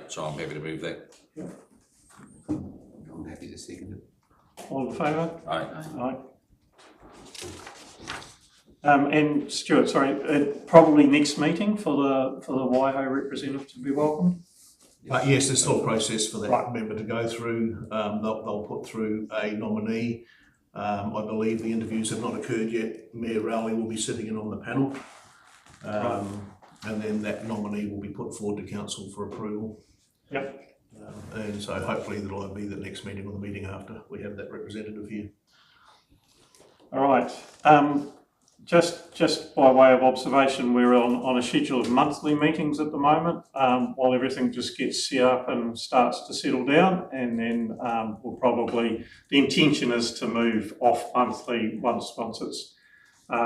so I'm happy to move that. I'm happy to second it. All in favour? Aye. Aye. And Stuart, sorry, probably next meeting for the Waiho representative to be welcomed? Yes, there's still a process for that Right. member to go through. They'll put through a nominee. I believe the interviews have not occurred yet. Mayor Rowley will be sitting in on the panel. And then that nominee will be put forward to council for approval. Yep. And so hopefully that'll be the next meeting or the meeting after we have that representative here. All right. Just by way of observation, we're on a schedule of monthly meetings at the moment, while everything just gets set up and starts to settle down, and then we'll probably, the intention is to move off monthly once it's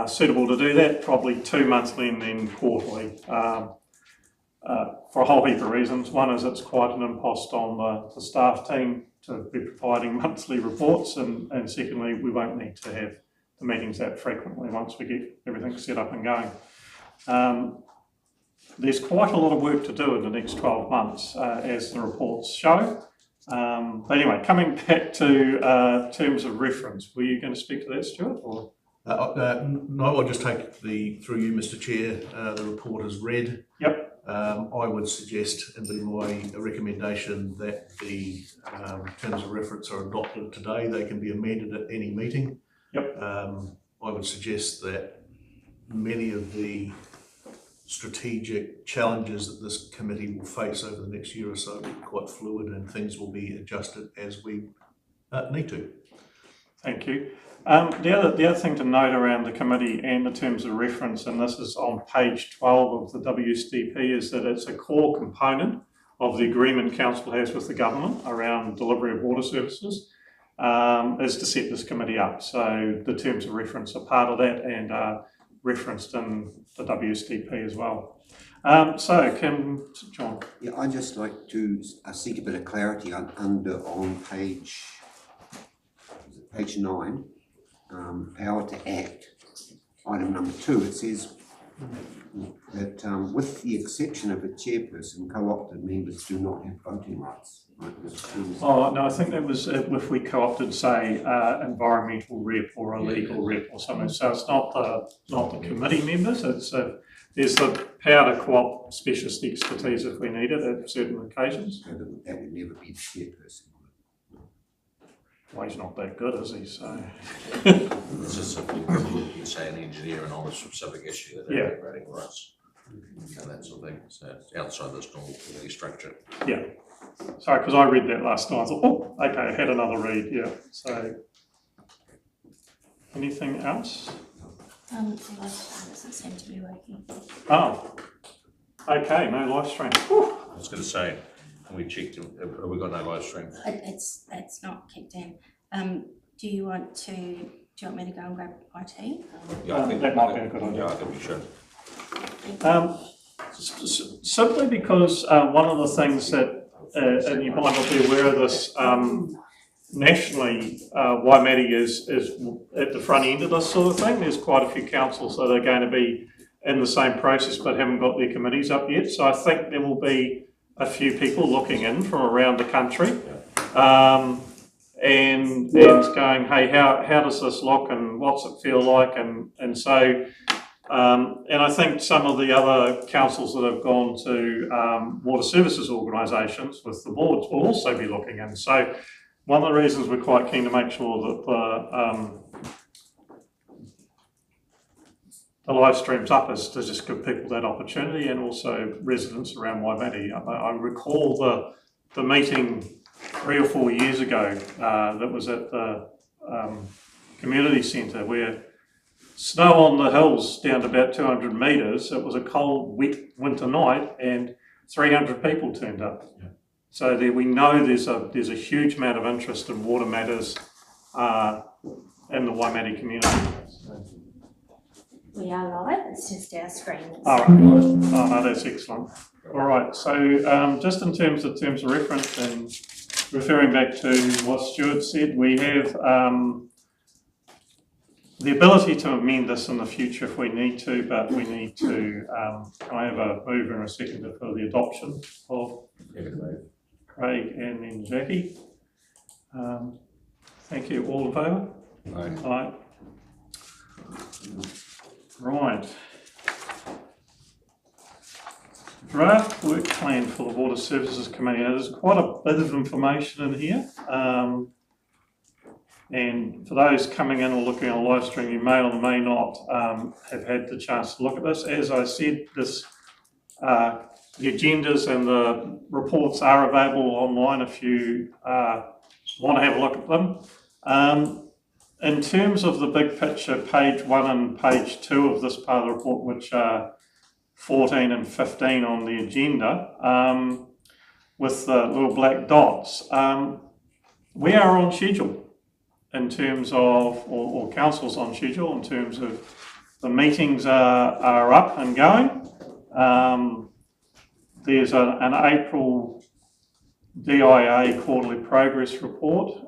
suitable to do that, probably 2 monthly and then quarterly, for a whole heap of reasons. One is it's quite an impost on the staff team to be providing monthly reports, and secondly, we won't need to have the meetings that frequently once we get everything set up and going. There's quite a lot of work to do in the next 12 months, as the reports show. But anyway, coming back to terms of reference, were you going to speak to that, Stuart? Or? No, I'll just take through you, Mr. Chair. The report is read. Yep. I would suggest and be my recommendation that the terms of reference are adopted today. They can be amended at any meeting. Yep. I would suggest that many of the strategic challenges that this committee will face over the next year or so will be quite fluid, and things will be adjusted as we need to. Thank you. The other thing to note around the committee and the terms of reference, and this is on page 12 of the WSDP, is that it's a core component of the agreement Council has with the government around delivery of water services, is to set this committee up. So the terms of reference are part of that and are referenced in the WSDP as well. So, John? Yeah, I'd just like to seek a bit of clarity on page 9. Power to act, item number 2, it says that with the exception of a chairperson, co-opted members do not have voting rights. Right? Oh, no, I think that was if we co-opted, say, environmental rep or a legal rep or something. So it's not the committee members, it's there's the power to co-opt specialist expertise if we need it at certain occasions. So that would never be the chairperson. Well, he's not that good, is he? So It's just simply, you say an engineer and on a specific issue that they're operating rights and that sort of thing. So it's outside this normal committee structure. yeah. Sorry, because I read that last night. I thought, oh, okay, I had another read. Yeah. So anything else? The live stream doesn't seem to be working. Oh, okay, no live stream. Whew. I was going to say, we checked, have we got no live stream? It's not kicked in. Do you want me to go and grab IT? Yeah, I think that might be a good idea. Yeah, I think we should. Simply because one of the things that, and you might not be aware of this, nationally, Waimate is at the front end of this sort of thing. There's quite a few councils that are going to be in the same process but haven't got their committees up yet. So I think there will be a few people looking in from around the country and going, hey, how does this look and what's it feel like? And so, and I think some of the other councils that have gone to water services organisations with the boards will also be looking in. So one of the reasons we're quite keen to make sure that the live stream's up is to just give people that opportunity, and also residents around Waimate. I recall the meeting 3 or 4 years ago that was at the community centre, where snow on the hills down to about 200 metres. It was a cold, wet winter night, and 300 people turned up. Yeah. So there, we know there's a huge amount of interest in water matters in the Waimate community. So. We are live, it's just our screen. All right. Oh, no, that's excellent. All right, so just in terms of reference and referring back to what Stuart said, we have the ability to amend this in the future if we need to, but we need to, can I have a mover and a seconder for the adoption of Craig and then Jackie. Thank you. All in favour? Aye. Right. Draft work plan for the Water Services Committee. Now, there's quite a bit of information in here. And for those coming in or looking on live stream, you may or may not have had the chance to look at this. As I said, the agendas and the reports are available online if you want to have a look at them. In terms of the big picture, page 1 and page 2 of this part of the report, which are 14 and 15 on the agenda, with the little black dots, we are on schedule in terms of, or council's on schedule in terms of the meetings are up and going. There's an April DIA quarterly progress report,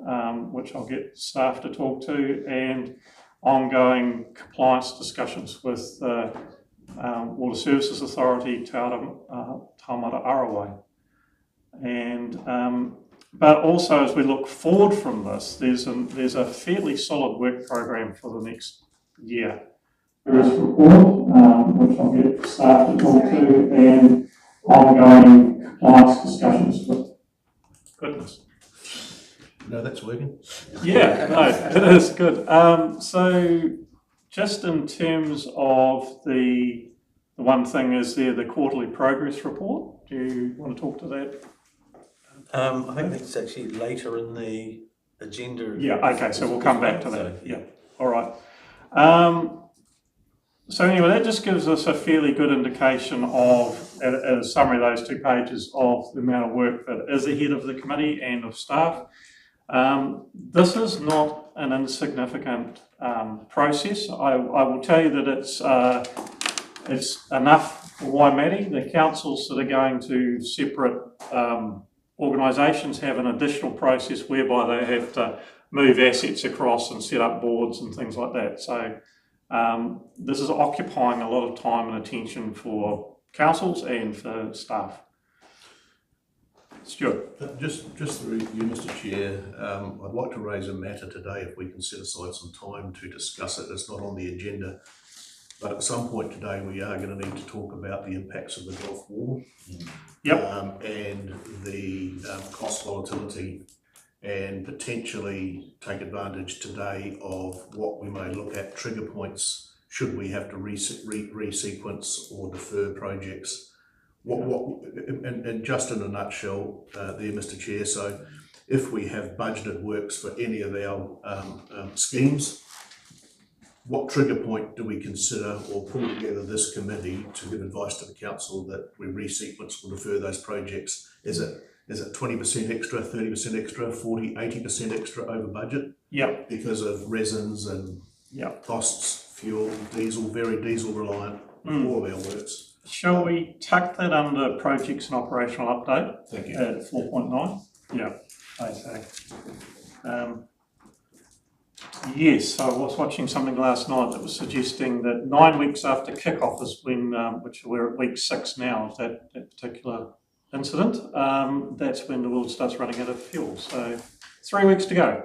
which I'll get staff to talk to, and ongoing compliance discussions with Water Services Authority, Taumata Arawai. And but also as we look forward from this, there's a fairly solid work program for the next year. There is a report, which I'll get staff to talk to, and ongoing compliance discussions with goodness. No, that's working. Yeah, no, it is good. So just in terms of the one thing is there the quarterly progress report. Do you want to talk to that? I think that's actually later in the agenda. Yeah, okay, so we'll come back to that. So, Yeah, all right. So anyway, that just gives us a fairly good indication of, a summary of those 2 pages, of the amount of work that is ahead of the committee and of staff. This is not an insignificant process. I will tell you that it's enough for Waimate. The councils that are going to separate organisations have an additional process whereby they have to move assets across and set up boards and things like that. So this is occupying a lot of time and attention for councils and for staff. Stuart. Just through you, Mr. Chair, I'd like to raise a matter today if we can set aside some time to discuss it. It's not on the agenda, but at some point today we are going to need to talk about the impacts of the Gulf War. Yep. And the cost volatility, and potentially take advantage today of what we may look at trigger points should we have to resequence or defer projects. And just in a nutshell there, Mr. Chair, so if we have budgeted works for any of our schemes, what trigger point do we consider or pull together this committee to give advice to the council that we resequence or defer those projects? Is it 20% extra, 30% extra, 40, 80% extra over budget? Yep. Because of resins and costs, fuel, diesel, very diesel reliant, all of our works. Shall we tuck that under projects and operational update? Thank you. At 4.9? Yeah, okay. Yes, I was watching something last night that was suggesting that 9 weeks after kickoff is when, which we're at week 6 now of that particular incident, that's when the world starts running out of fuel. So 3 weeks to go.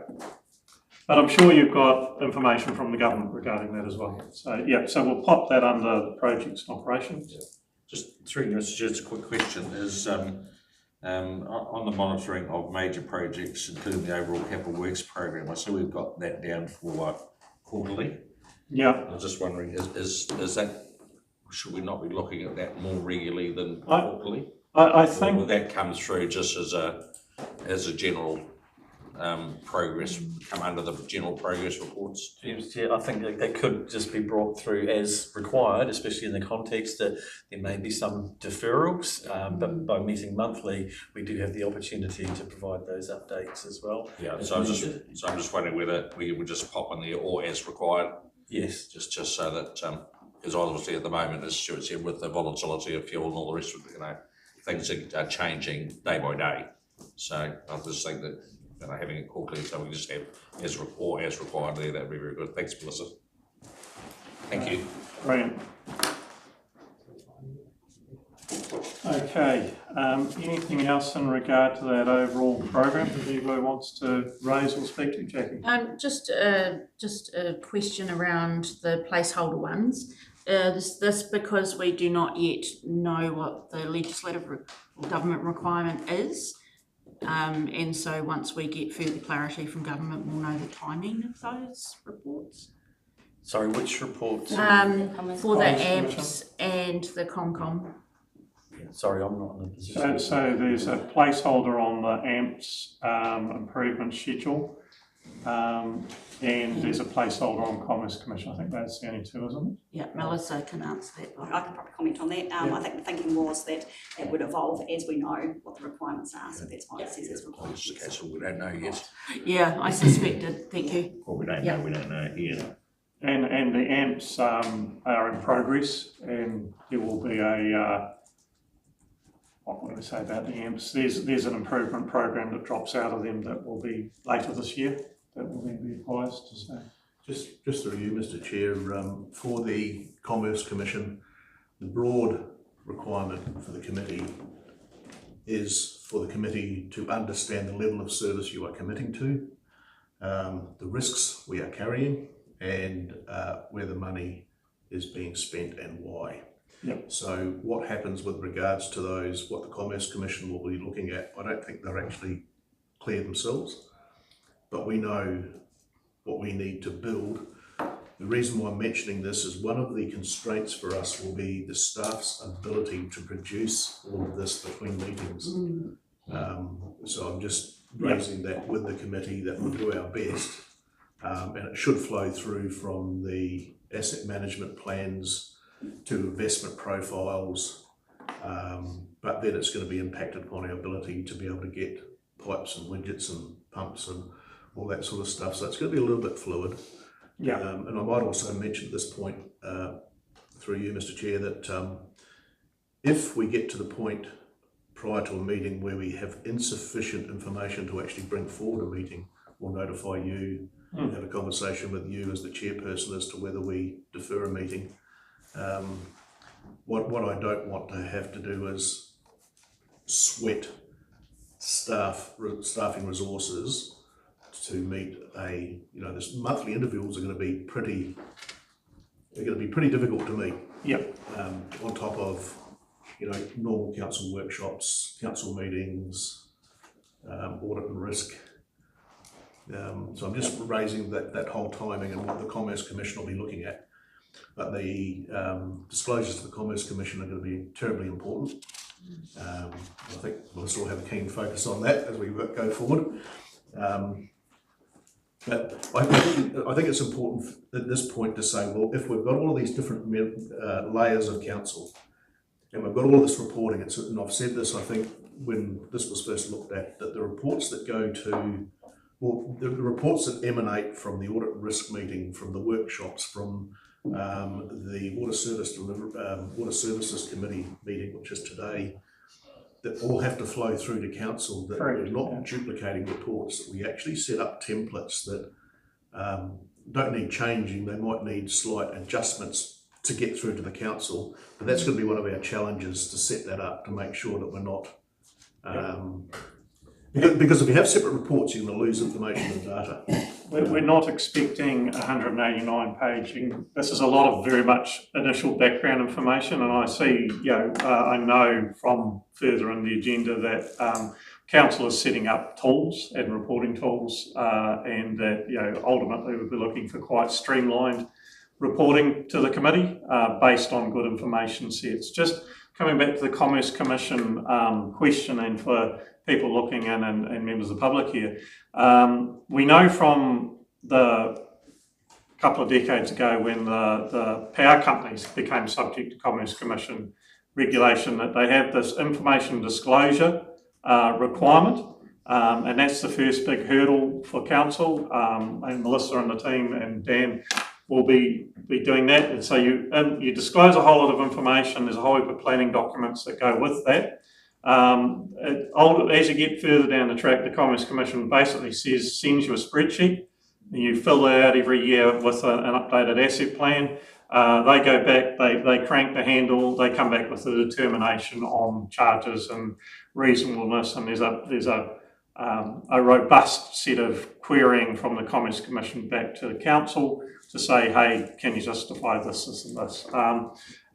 But I'm sure you've got information from the government regarding that as well. So yeah, so we'll pop that under the projects and operations. Yeah. Just through, Mr. Chair, just a quick question is on the monitoring of major projects, including the overall capital works program. I see we've got that down for quarterly. Yeah. I was just wondering, is that, should we not be looking at that more regularly than quarterly? I think, or will that come through just as a general progress, come under the general progress reports? Yeah, I think that could just be brought through as required, especially in the context that there may be some deferrals, but by meeting monthly, we do have the opportunity to provide those updates as well. Yeah, so I'm just wondering whether we would just pop in there or as required. Yes. Just so that, because obviously at the moment, as Stuart said, with the volatility of fuel and all the rest of it, things are changing day by day. So I just think that having it quarterly, so we just have as required there, that'd be very good. Thanks, Melissa. Thank you. brilliant. Okay, anything else in regard to that overall program that anybody wants to raise or speak to, Jackie? Just a question around the placeholder ones. This because we do not yet know what the legislative or government requirement is. And so once we get further clarity from government, we'll know the timing of those reports. Sorry, which reports? For the Commerce AMPs and the ComCom. Sorry, I'm not in a position. So there's a placeholder on the AMPS improvement schedule, and there's a placeholder on Commerce Commission. I think that's the only two, isn't it? Yeah, Melissa can answer that. I can probably comment on that. I think the thinking was that it would evolve as we know what the requirements are, so that's why it says it's required. It's the case of we don't know yet. Yeah, I suspected. Thank you. Well, we don't know here. And the AMPS are in progress, and there will be a what do we say about the AMPS? There's an improvement program that drops out of them that will be later this year. That will then be advised. So. Just through you, Mr. Chair, for the Commerce Commission, the broad requirement for the committee is for the committee to understand the level of service you are committing to, the risks we are carrying, and where the money is being spent and why. Yep. So what happens with regards to those, what the Commerce Commission will be looking at, I don't think they're actually clear themselves, but we know what we need to build. The reason why I'm mentioning this is one of the constraints for us will be the staff's ability to produce all of this between meetings. So I'm just raising that with the committee, that we'll do our best. And it should flow through from the asset management plans to investment profiles, but then it's going to be impacted upon our ability to be able to get pipes and widgets and pumps and all that sort of stuff. So it's going to be a little bit fluid. Yeah. And I might also mention at this point, through you, Mr. Chair, that if we get to the point prior to a meeting where we have insufficient information to actually bring forward a meeting, we'll notify you, have a conversation with you as the chairperson as to whether we defer a meeting. What I don't want to have to do is sweat staffing resources to meet this monthly interviews are going to be pretty difficult to meet. Yep. On top of, normal council workshops, council meetings, audit and risk. So I'm just raising that whole timing and what the Commerce Commission will be looking at. But the disclosures to the Commerce Commission are going to be terribly important. I think we'll still have a keen focus on that as we go forward. But I think it's important at this point to say, well, if we've got all of these different layers of council and we've got all of this reporting, and I've said this, I think, when this was first looked at, that the reports that go to, the reports that emanate from the audit and risk meeting, from the workshops, from the Water Services Committee meeting, which is today, that all have to flow through to council, that we're not duplicating reports, that we actually set up templates that don't need changing, they might need slight adjustments to get through to the council, but that's going to be one of our challenges, to set that up, to make sure that we're not because if you have separate reports, you're going to lose information and data. We're not expecting 189 paging. This is a lot of very much initial background information, and I see, I know from further in the agenda that council is setting up tools and reporting tools, and that ultimately we'll be looking for quite streamlined reporting to the committee based on good information sets. Just coming back to the Commerce Commission question, and for people looking in and members of the public here, we know from the couple of decades ago when the power companies became subject to Commerce Commission regulation that they have this information disclosure requirement, and that's the first big hurdle for council, and Melissa and the team and Dan will be doing that. And so you disclose a whole lot of information. There's a whole heap of planning documents that go with that. As you get further down the track, the Commerce Commission basically sends you a spreadsheet, and you fill that out every year with an updated asset plan. They go back, they crank the handle, they come back with a determination on charges and reasonableness, and there's a robust set of querying from the Commerce Commission back to the council to say, hey, can you justify this, this and this?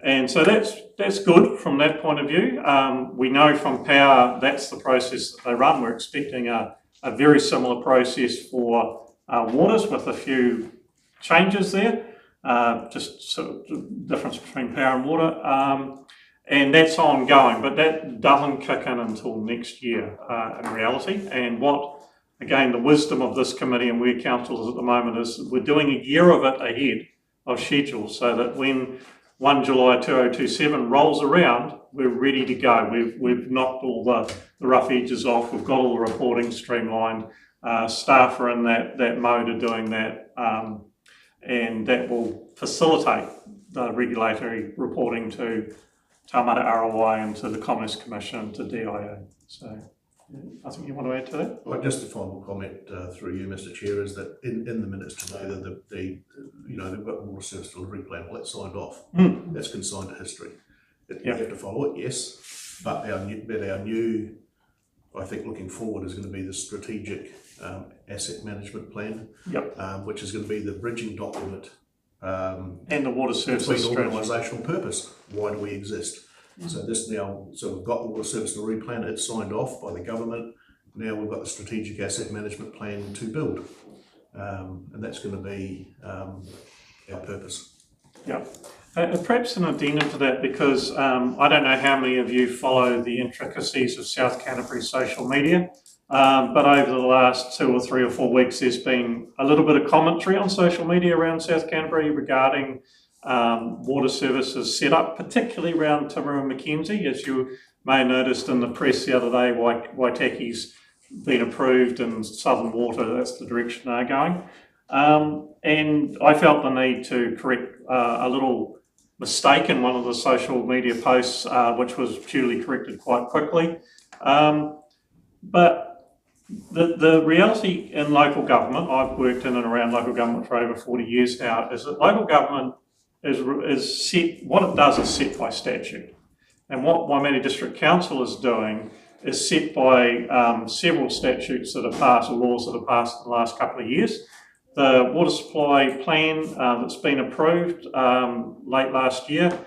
And so that's good from that point of view. We know from Power that's the process that they run. We're expecting a very similar process for waters with a few changes there, just sort of difference between power and water. And that's ongoing, but that doesn't kick in until next year in reality. And again, the wisdom of this committee and where council is at the moment is we're doing a year of it ahead of schedule so that when 1 July 2027 rolls around, we're ready to go. We've knocked all the rough edges off. We've got all the reporting streamlined. Staff are in that mode of doing that, and that will facilitate the regulatory reporting to Taumata ROI and to the Commerce Commission, to DIA. So, I think you want to add to that? Well, just a final comment through you, Mr. Chair, is that in the minutes today, they've got water service delivery plan. Well, that's signed off. That's consigned to history. You have to follow it, yes, but our new, I think, looking forward is going to be the strategic asset management plan, which is going to be the bridging document and the water services between organisational purpose. Why do we exist? So this now, so we've got the water service delivery plan, it's signed off by the government. Now we've got the strategic asset management plan to build. And that's going to be our purpose. Yeah. Perhaps an addendum to that, because I don't know how many of you follow the intricacies of South Canterbury social media, but over the last 2 or 3 or 4 weeks, there's been a little bit of commentary on social media around South Canterbury regarding water services set up, particularly around Timaru and Mackenzie. As you may have noticed in the press the other day, Waitaki's been approved and Southern Water, that's the direction they're going. And I felt the need to correct a little mistake in one of the social media posts, which was duly corrected quite quickly. But the reality in local government, I've worked in and around local government for over 40 years now, is that local government is set, what it does is set by statute. And what Waimate District Council is doing is set by several statutes that have passed, or laws that have passed in the last couple of years. The water supply plan that's been approved late last year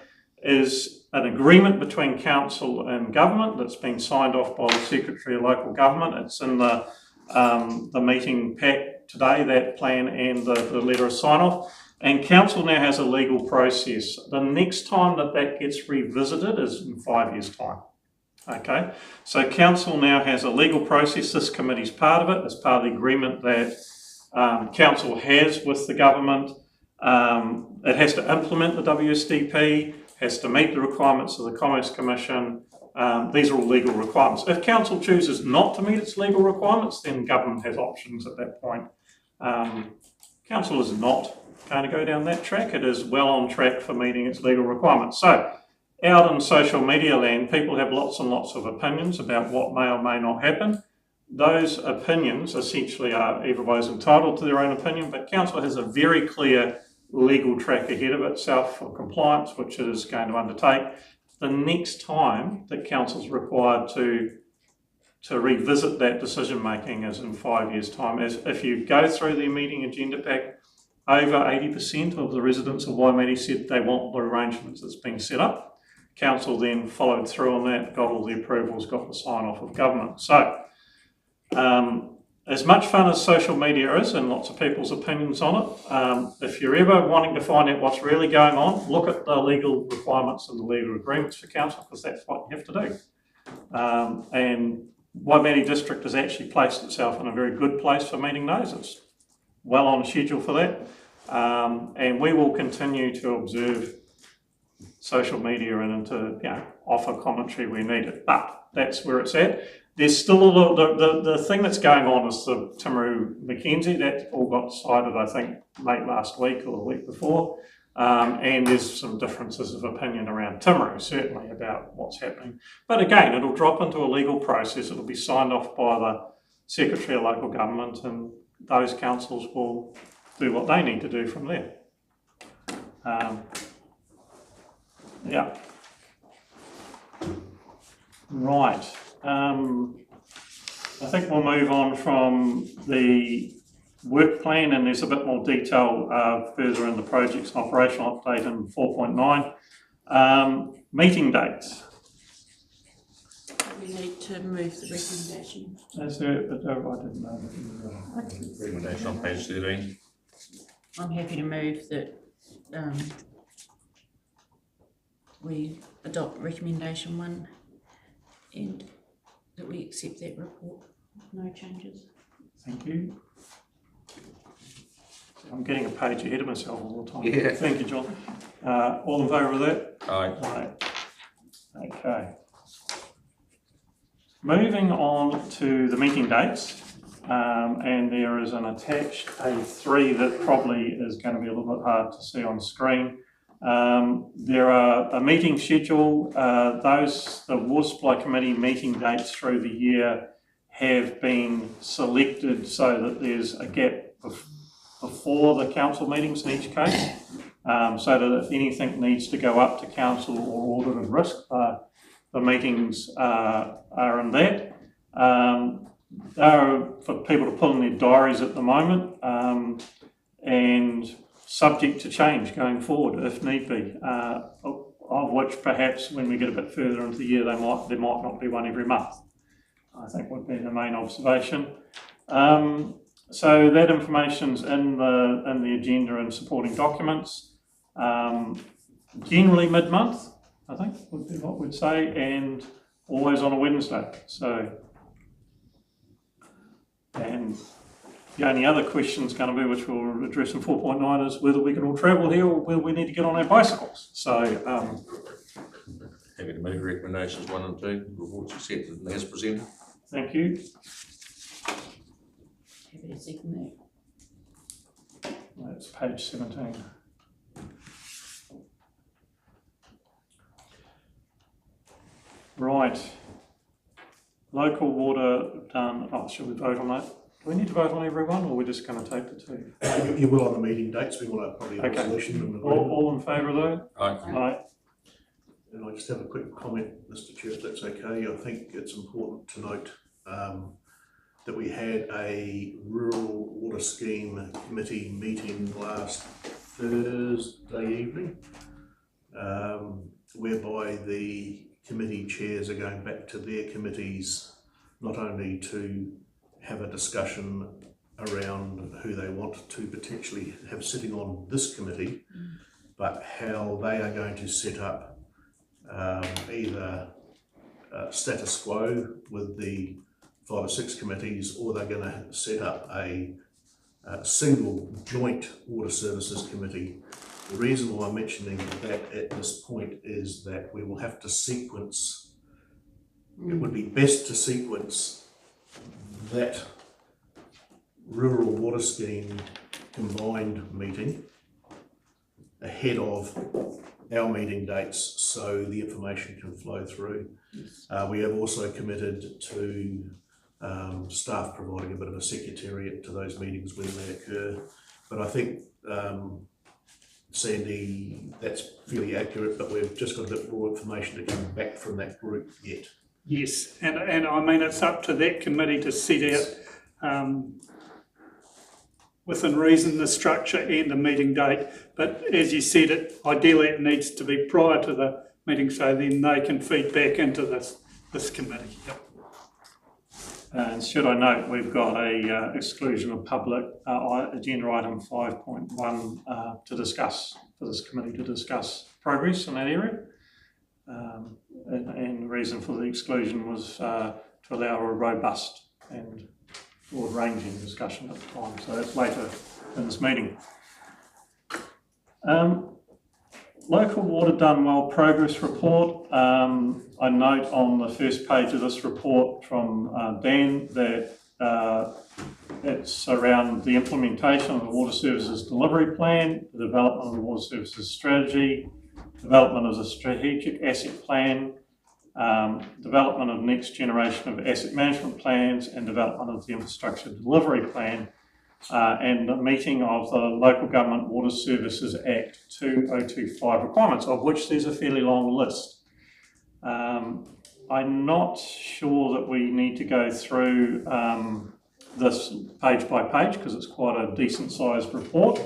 is an agreement between council and government that's been signed off by the Secretary of Local Government. It's in the meeting pack today, that plan and the letter of sign-off. And council now has a legal process. The next time that gets revisited is in 5 years' time. Okay, so council now has a legal process. This committee's part of it. It's part of the agreement that council has with the government. It has to implement the WSDP, has to meet the requirements of the Commerce Commission. These are all legal requirements. If council chooses not to meet its legal requirements, then government has options at that point. Council is not going to go down that track. It is well on track for meeting its legal requirements. So, out in social media land, people have lots and lots of opinions about what may or may not happen. Those opinions essentially are everybody's entitled to their own opinion, but council has a very clear legal track ahead of itself for compliance, which it is going to undertake. The next time that council is required to revisit that decision making is in 5 years' time. As if you go through the meeting agenda pack, over 80% of the residents of Waimate said they want the arrangements that's been set up. Council then followed through on that, got all the approvals, got the sign-off of government. So, as much fun as social media is, and lots of people's opinions on it, if you're ever wanting to find out what's really going on, look at the legal requirements and the legal agreements for council, because that's what you have to do. And Waimate District has actually placed itself in a very good place for meeting those. It's well on schedule for that. And we will continue to observe social media and to offer commentary where needed. But that's where it's at. There's still a little, the thing that's going on is the Timaru Mackenzie. That all got decided, I think, late last week or the week before. And there's some differences of opinion around Timaru, certainly, about what's happening. But again, it'll drop into a legal process. It'll be signed off by the Secretary of Local Government, and those councils will do what they need to do from there. Yeah. Right. I think we'll move on from the work plan, and there's a bit more detail further in the projects and operational update in 4.9. Meeting dates. We need to move the recommendation. Is there, I didn't know. Recommendation on page 13. I'm happy to move that we adopt recommendation 1 and that we accept that report. No changes. Thank you. I'm getting a page ahead of myself all the time. Yeah. Thank you, John. All in favour of that? Aye. Aye. Okay. Moving on to the meeting dates, and there is an attached A3 that probably is going to be a little bit hard to see on screen. There are a meeting schedule. The Water Supply Committee meeting dates through the year have been selected so that there's a gap before the council meetings in each case, so that if anything needs to go up to council or audit and risk, the meetings are in that. They are for people to pull in their diaries at the moment, and subject to change going forward if need be, of which perhaps when we get a bit further into the year there might not be one every month, I think would be the main observation. So that information's in the agenda and supporting documents. Generally mid-month, I think would be what we'd say, and always on a Wednesday. So, and the only other question is going to be, which we'll address in 4.9, is whether we can all travel here or whether we need to get on our bicycles. So, Happy to move recommendations 1 and 2. Reports accepted and as presented. thank you. Happy to second that. That's page 17. Right. Local water done. Oh, should we vote on that? Do we need to vote on everyone, or are we just going to take the 2? You will on the meeting dates, we want to probably have a Okay. resolution and All in favour of that? Aye. Aye. And I just have a quick comment, Mr Chair, if that's okay. I think it's important to note that we had a Rural Water Scheme Committee meeting last Thursday evening, whereby the committee chairs are going back to their committees, not only to have a discussion around who they want to potentially have sitting on this committee, but how they are going to set up either status quo with the 5 or 6 committees, or they're going to set up a single joint water services committee. The reason why I'm mentioning that at this point is that we will have to sequence, it would be best to sequence that rural water scheme combined meeting ahead of our meeting dates so the information can flow through. We have also committed to staff providing a bit of a secretariat to those meetings when they occur. But I think, Sandy, that's fairly accurate, but we've just got a bit more information to come back from that group yet. Yes, and I mean, it's up to that committee to set out within reason the structure and the meeting date, but as you said, ideally it needs to be prior to the meeting so then they can feed back into this committee. Yep. And should I note, we've got a exclusion of public agenda item 5.1 to discuss, for this committee to discuss progress in that area. And the reason for the exclusion was to allow a robust and broad-ranging discussion at the time. So that's later in this meeting. Local Water Done Well progress report. I note on the first page of this report from Dan that it's around the implementation of the Water Services Delivery Plan, the development of the Water Services Strategy, development of the Strategic Asset Plan, development of next generation of asset management plans, and development of the Infrastructure Delivery Plan. and the meeting of the Local Government Water Services Act 2025 requirements, of which there's a fairly long list. I'm not sure that we need to go through this page by page because it's quite a decent sized report.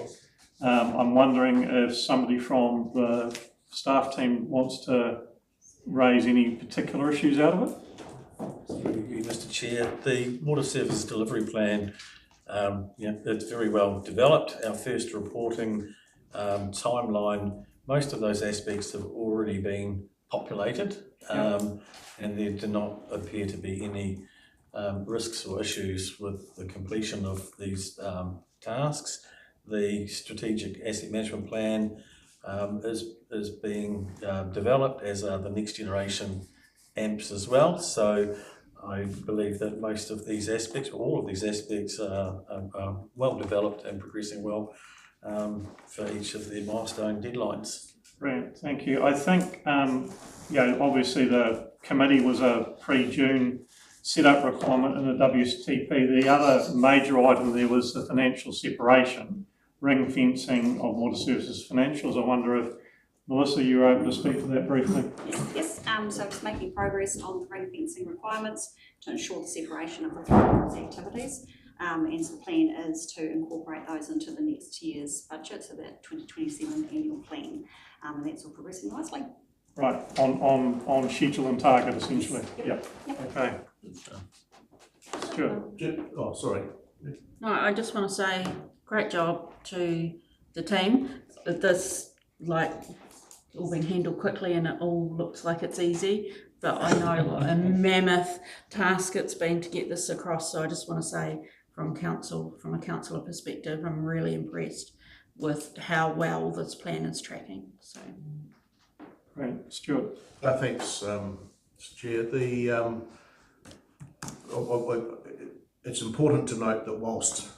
I'm wondering if somebody from the staff team wants to raise any particular issues out of it. Through you, Mr. Chair, the Water Services Delivery Plan, it's very well developed. Our first reporting timeline, most of those aspects have already been populated, and there do not appear to be any risks or issues with the completion of these tasks. The Strategic Asset Management Plan is being developed, as are the next generation AMPs as well. So I believe that most of these aspects, or all of these aspects, are well developed and progressing well for each of the milestone deadlines. Brilliant, thank you. I think, obviously the committee was a pre-June set-up requirement in the WTP. The other major item there was the financial separation, ring fencing of water services financials. I wonder if, Melissa, you were able to speak to that briefly? Yes, so just making progress on the ring fencing requirements to ensure the separation of the three activities. And so the plan is to incorporate those into the next year's budget, so that 2027 annual plan, and that's all progressing nicely. Right, on schedule and target essentially. Yes. Yep. Okay. Stuart. Oh, sorry. No, I just want to say great job to the team. This, all been handled quickly and it all looks like it's easy, but I know what a mammoth task it's been to get this across. So I just want to say from a councillor perspective, I'm really impressed with how well this plan is tracking. So Great. Stuart. Thanks, Chair. It's important to note that whilst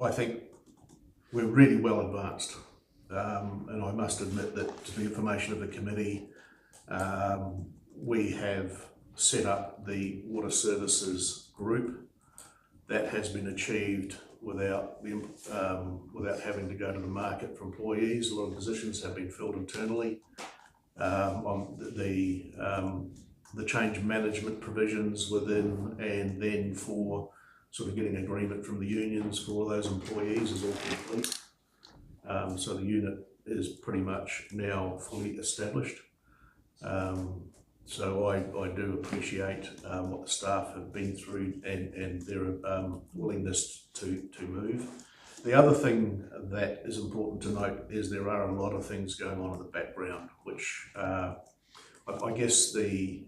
I think we're really well advanced, and I must admit that to the information of the committee, we have set up the water services group. That has been achieved without having to go to the market for employees. A lot of positions have been filled internally. On the change management provisions within, and then for sort of getting agreement from the unions for all those employees is all complete. So the unit is pretty much now fully established. So I do appreciate what the staff have been through and their willingness to move. The other thing that is important to note is there are a lot of things going on in the background, which I guess the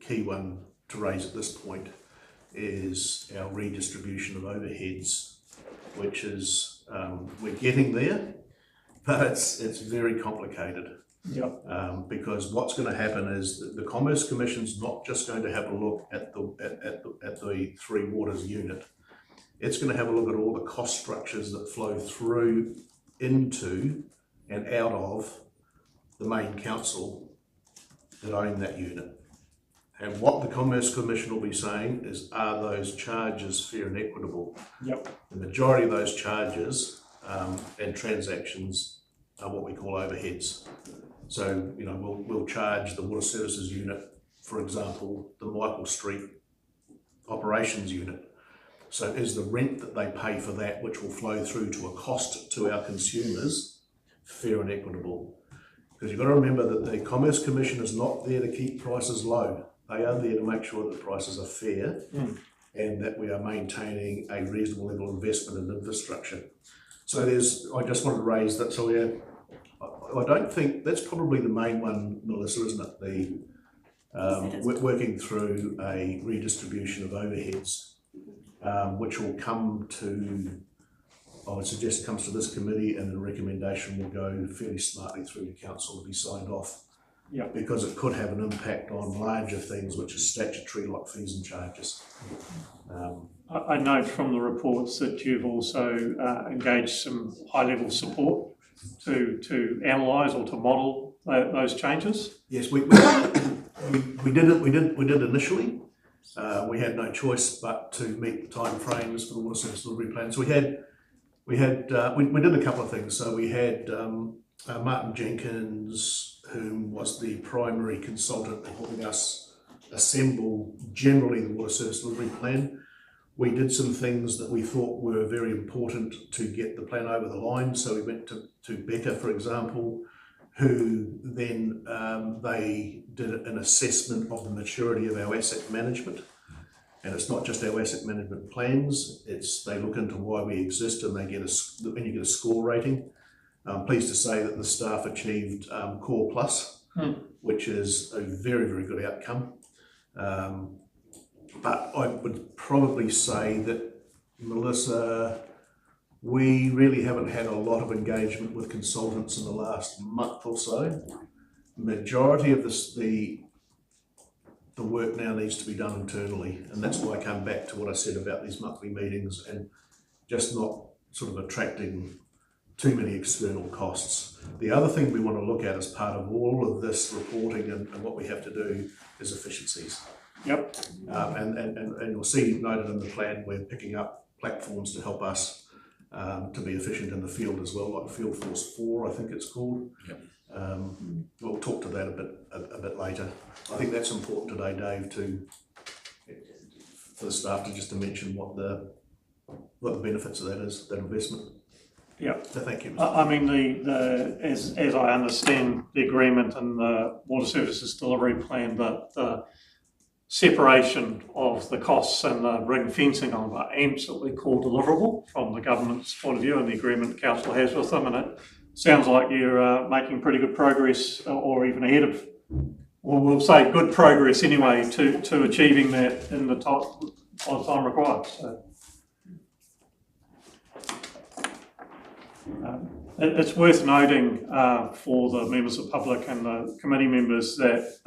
key one to raise at this point is our redistribution of overheads, which is we're getting there, but it's very complicated. Yep. Because what's going to happen is that the Commerce Commission's not just going to have a look at the Three Waters unit. It's going to have a look at all the cost structures that flow through into and out of the main council that own that unit. And what the Commerce Commission will be saying is, are those charges fair and equitable? Yep. The majority of those charges and transactions are what we call overheads. So, we'll charge the water services unit, for example, the Michael Street operations unit. So is the rent that they pay for that, which will flow through to a cost to our consumers, fair and equitable? Because you've got to remember that the Commerce Commission is not there to keep prices low. They are there to make sure that prices are fair and that we are maintaining a reasonable level of investment in infrastructure. So I just wanted to raise that. So I don't think that's probably the main one, Melissa, isn't it? We're working through a redistribution of overheads, which will come to, I would suggest, comes to this committee, and the recommendation will go fairly smartly through the council to be signed off. Yeah. Because it could have an impact on larger things, which is statutory, like fees and charges. I note from the reports that you've also engaged some high-level support to analyse or to model those changes. Yes, we did it. We did initially, we had no choice but to meet the timeframes for the water service delivery plan. So we did a couple of things. So we had Martin Jenkins, who was the primary consultant in helping us assemble generally the water service delivery plan. We did some things that we thought were very important to get the plan over the line. So we went to Becca, for example, who then they did an assessment of the maturity of our asset management. And it's not just our asset management plans, they look into why we exist, and you get a score rating. I'm pleased to say that the staff achieved Core Plus, which is a very, very good outcome. But I would probably say that, Melissa, we really haven't had a lot of engagement with consultants in the last month or so. Majority of the work now needs to be done internally, and that's why I come back to what I said about these monthly meetings and just not sort of attracting too many external costs. The other thing we want to look at as part of all of this reporting and what we have to do is efficiencies. Yep. And you'll see noted in the plan we're picking up platforms to help us to be efficient in the field as well, like Field Force 4, I think it's called. Yep. We'll talk to that a bit later. I think that's important today, Dave, for the staff to mention what the benefits of that is, that investment. Yeah. So thank you. I mean, as I understand the agreement and the water services delivery plan, the separation of the costs and the ring fencing of are absolutely core deliverable from the government's point of view and the agreement the council has with them. And it sounds like you're making pretty good progress, or even ahead of, well, we'll say good progress anyway, to achieving that in the time required. So, it's worth noting for the members of the public and the committee members that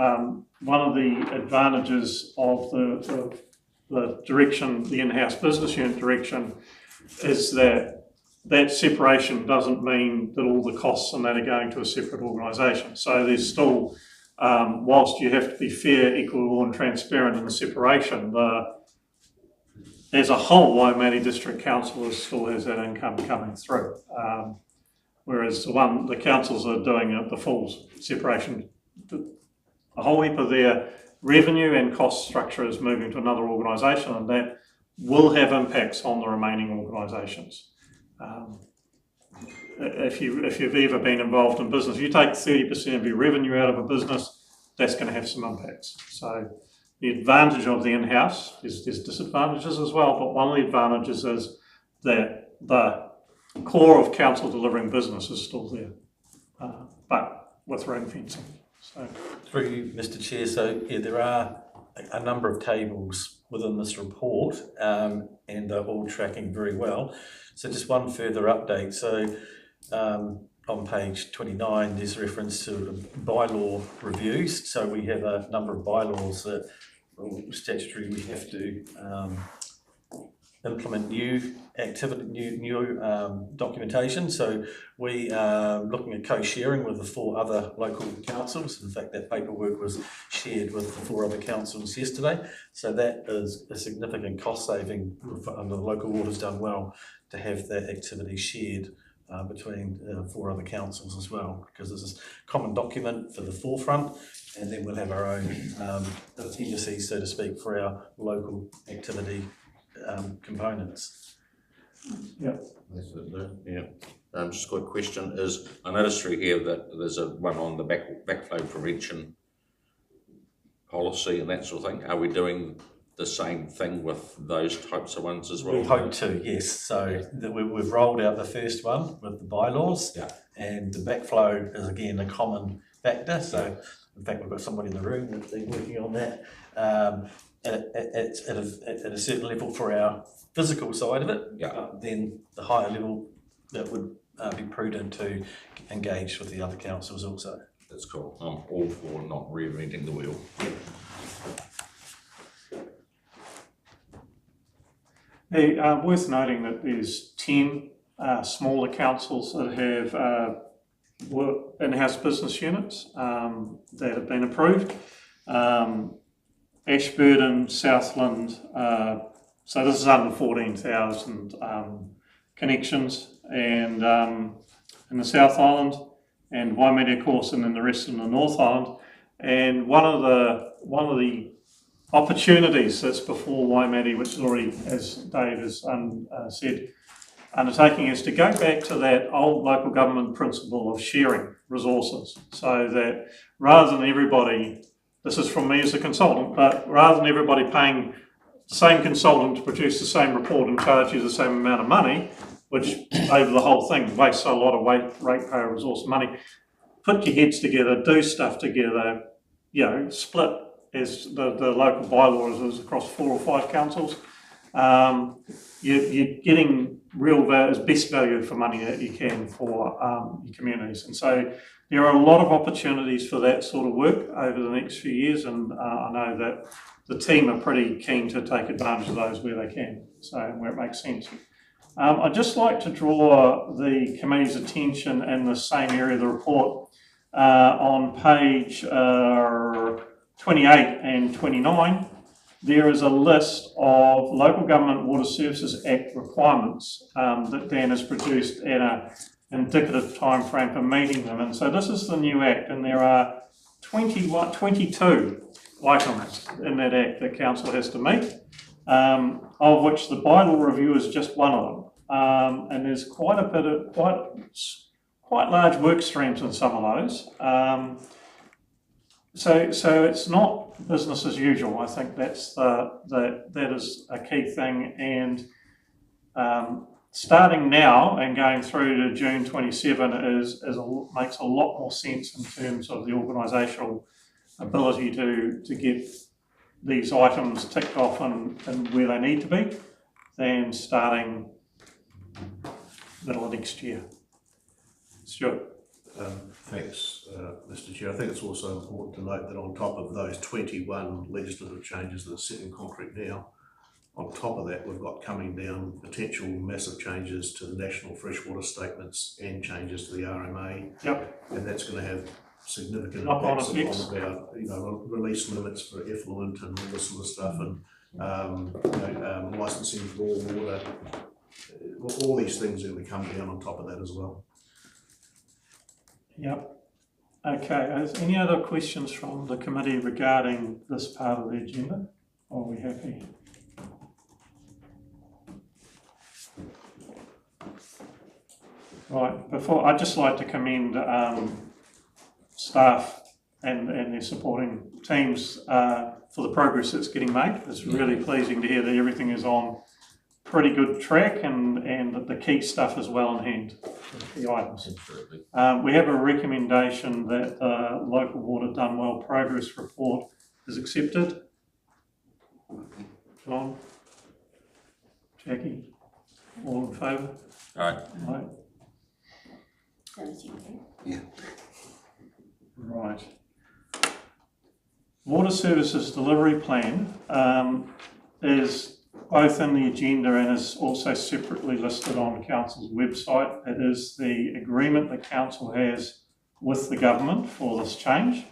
one of the advantages of the direction, the in-house business unit direction, is that separation doesn't mean that all the costs and that are going to a separate organisation. So there's still, whilst you have to be fair, equitable and transparent in the separation, as a whole, Waimate District Council still has that income coming through. Whereas the councils are doing the full separation. A whole heap of their revenue and cost structure is moving to another organisation, and that will have impacts on the remaining organisations. If you've ever been involved in business, if you take 30% of your revenue out of a business, that's going to have some impacts. So the advantage of the in-house, there's disadvantages as well, but one of the advantages is that the core of council delivering business is still there, but with ring fencing. So, through you, Mr. Chair, so yeah, there are a number of tables within this report, and they're all tracking very well. So just one further update. So on page 29, there's reference to bylaw reviews. So we have a number of bylaws that statutory we have to implement new activity, new documentation. So we are looking at co-sharing with the 4 other local councils. In fact, that paperwork was shared with the 4 other councils yesterday. So that is a significant cost saving, and the local water's done well to have that activity shared between 4 other councils as well, because there's a common document for the forefront, and then we'll have our own appendices, so to speak, for our local activity components. Yeah. Yeah. Just a quick question is, I noticed through here that there's one on the backflow prevention policy and that sort of thing. Are we doing the same thing with those types of ones as well? We hope to, yes. So we've rolled out the first one with the bylaws, and the backflow is again a common factor. So in fact, we've got somebody in the room that's been working on that. At a certain level for our physical side of it, then the higher level that would be prudent to engage with the other councils also. That's cool. I'm all for not reinventing the wheel. Hey, worth noting that there's 10 smaller councils that have in-house business units that have been approved. Ashburton, Southland, so this is under 14,000 connections, and in the South Island, and Waimate, of course, and then the rest in the North Island. And one of the opportunities that's before Waimate, which is already, as Dave has said, undertaking, is to go back to that old local government principle of sharing resources, so that rather than everybody, this is from me as a consultant, but rather than everybody paying the same consultant to produce the same report and charge you the same amount of money, which over the whole thing wastes a lot of ratepayer resource money, put your heads together, do stuff together, split as the local bylaw is across 4 or 5 councils. You're getting real best value for money that you can for your communities. And so there are a lot of opportunities for that sort of work over the next few years, and I know that the team are pretty keen to take advantage of those where they can, so where it makes sense. I'd just like to draw the committee's attention in the same area of the report on page 28 and 29. There is a list of Local Government Water Services Act requirements that Dan has produced at an indicative time frame for meeting them. And so this is the new Act, and there are 22 items in that Act that Council has to meet, of which the bylaw review is just one of them. And there's quite a bit of, quite large work streams in some of those. So it's not business as usual. I think that is a key thing, and starting now and going through to June 27 makes a lot more sense in terms of the organisational ability to get these items ticked off and where they need to be, than starting middle of next year. Stuart. Thanks, Mr. Chair. I think it's also important to note that on top of those 21 legislative changes that are set in concrete now, on top of that, we've got coming down potential massive changes to the national freshwater statements and changes to the RMA. Yep. And that's going to have significant Knock-on impacts on about release limits for effluent and all this sort of stuff, and licensing for raw water. All these things are going to come down on top of that as well. Yep. Okay, is any other questions from the committee regarding this part of the agenda? Or are we happy? Right, I'd just like to commend staff and their supporting teams for the progress that's getting made. It's really pleasing to hear that everything is on pretty good track, and that the key stuff is well in hand, the items. We have a recommendation that the Local Water Done Well progress report is accepted. John? Jackie? All in favour? Aye. Right. That was you, okay? Yeah. Right. Water Services Delivery Plan is both in the agenda and is also separately listed on Council's website. It is the agreement that Council has with the government for this change.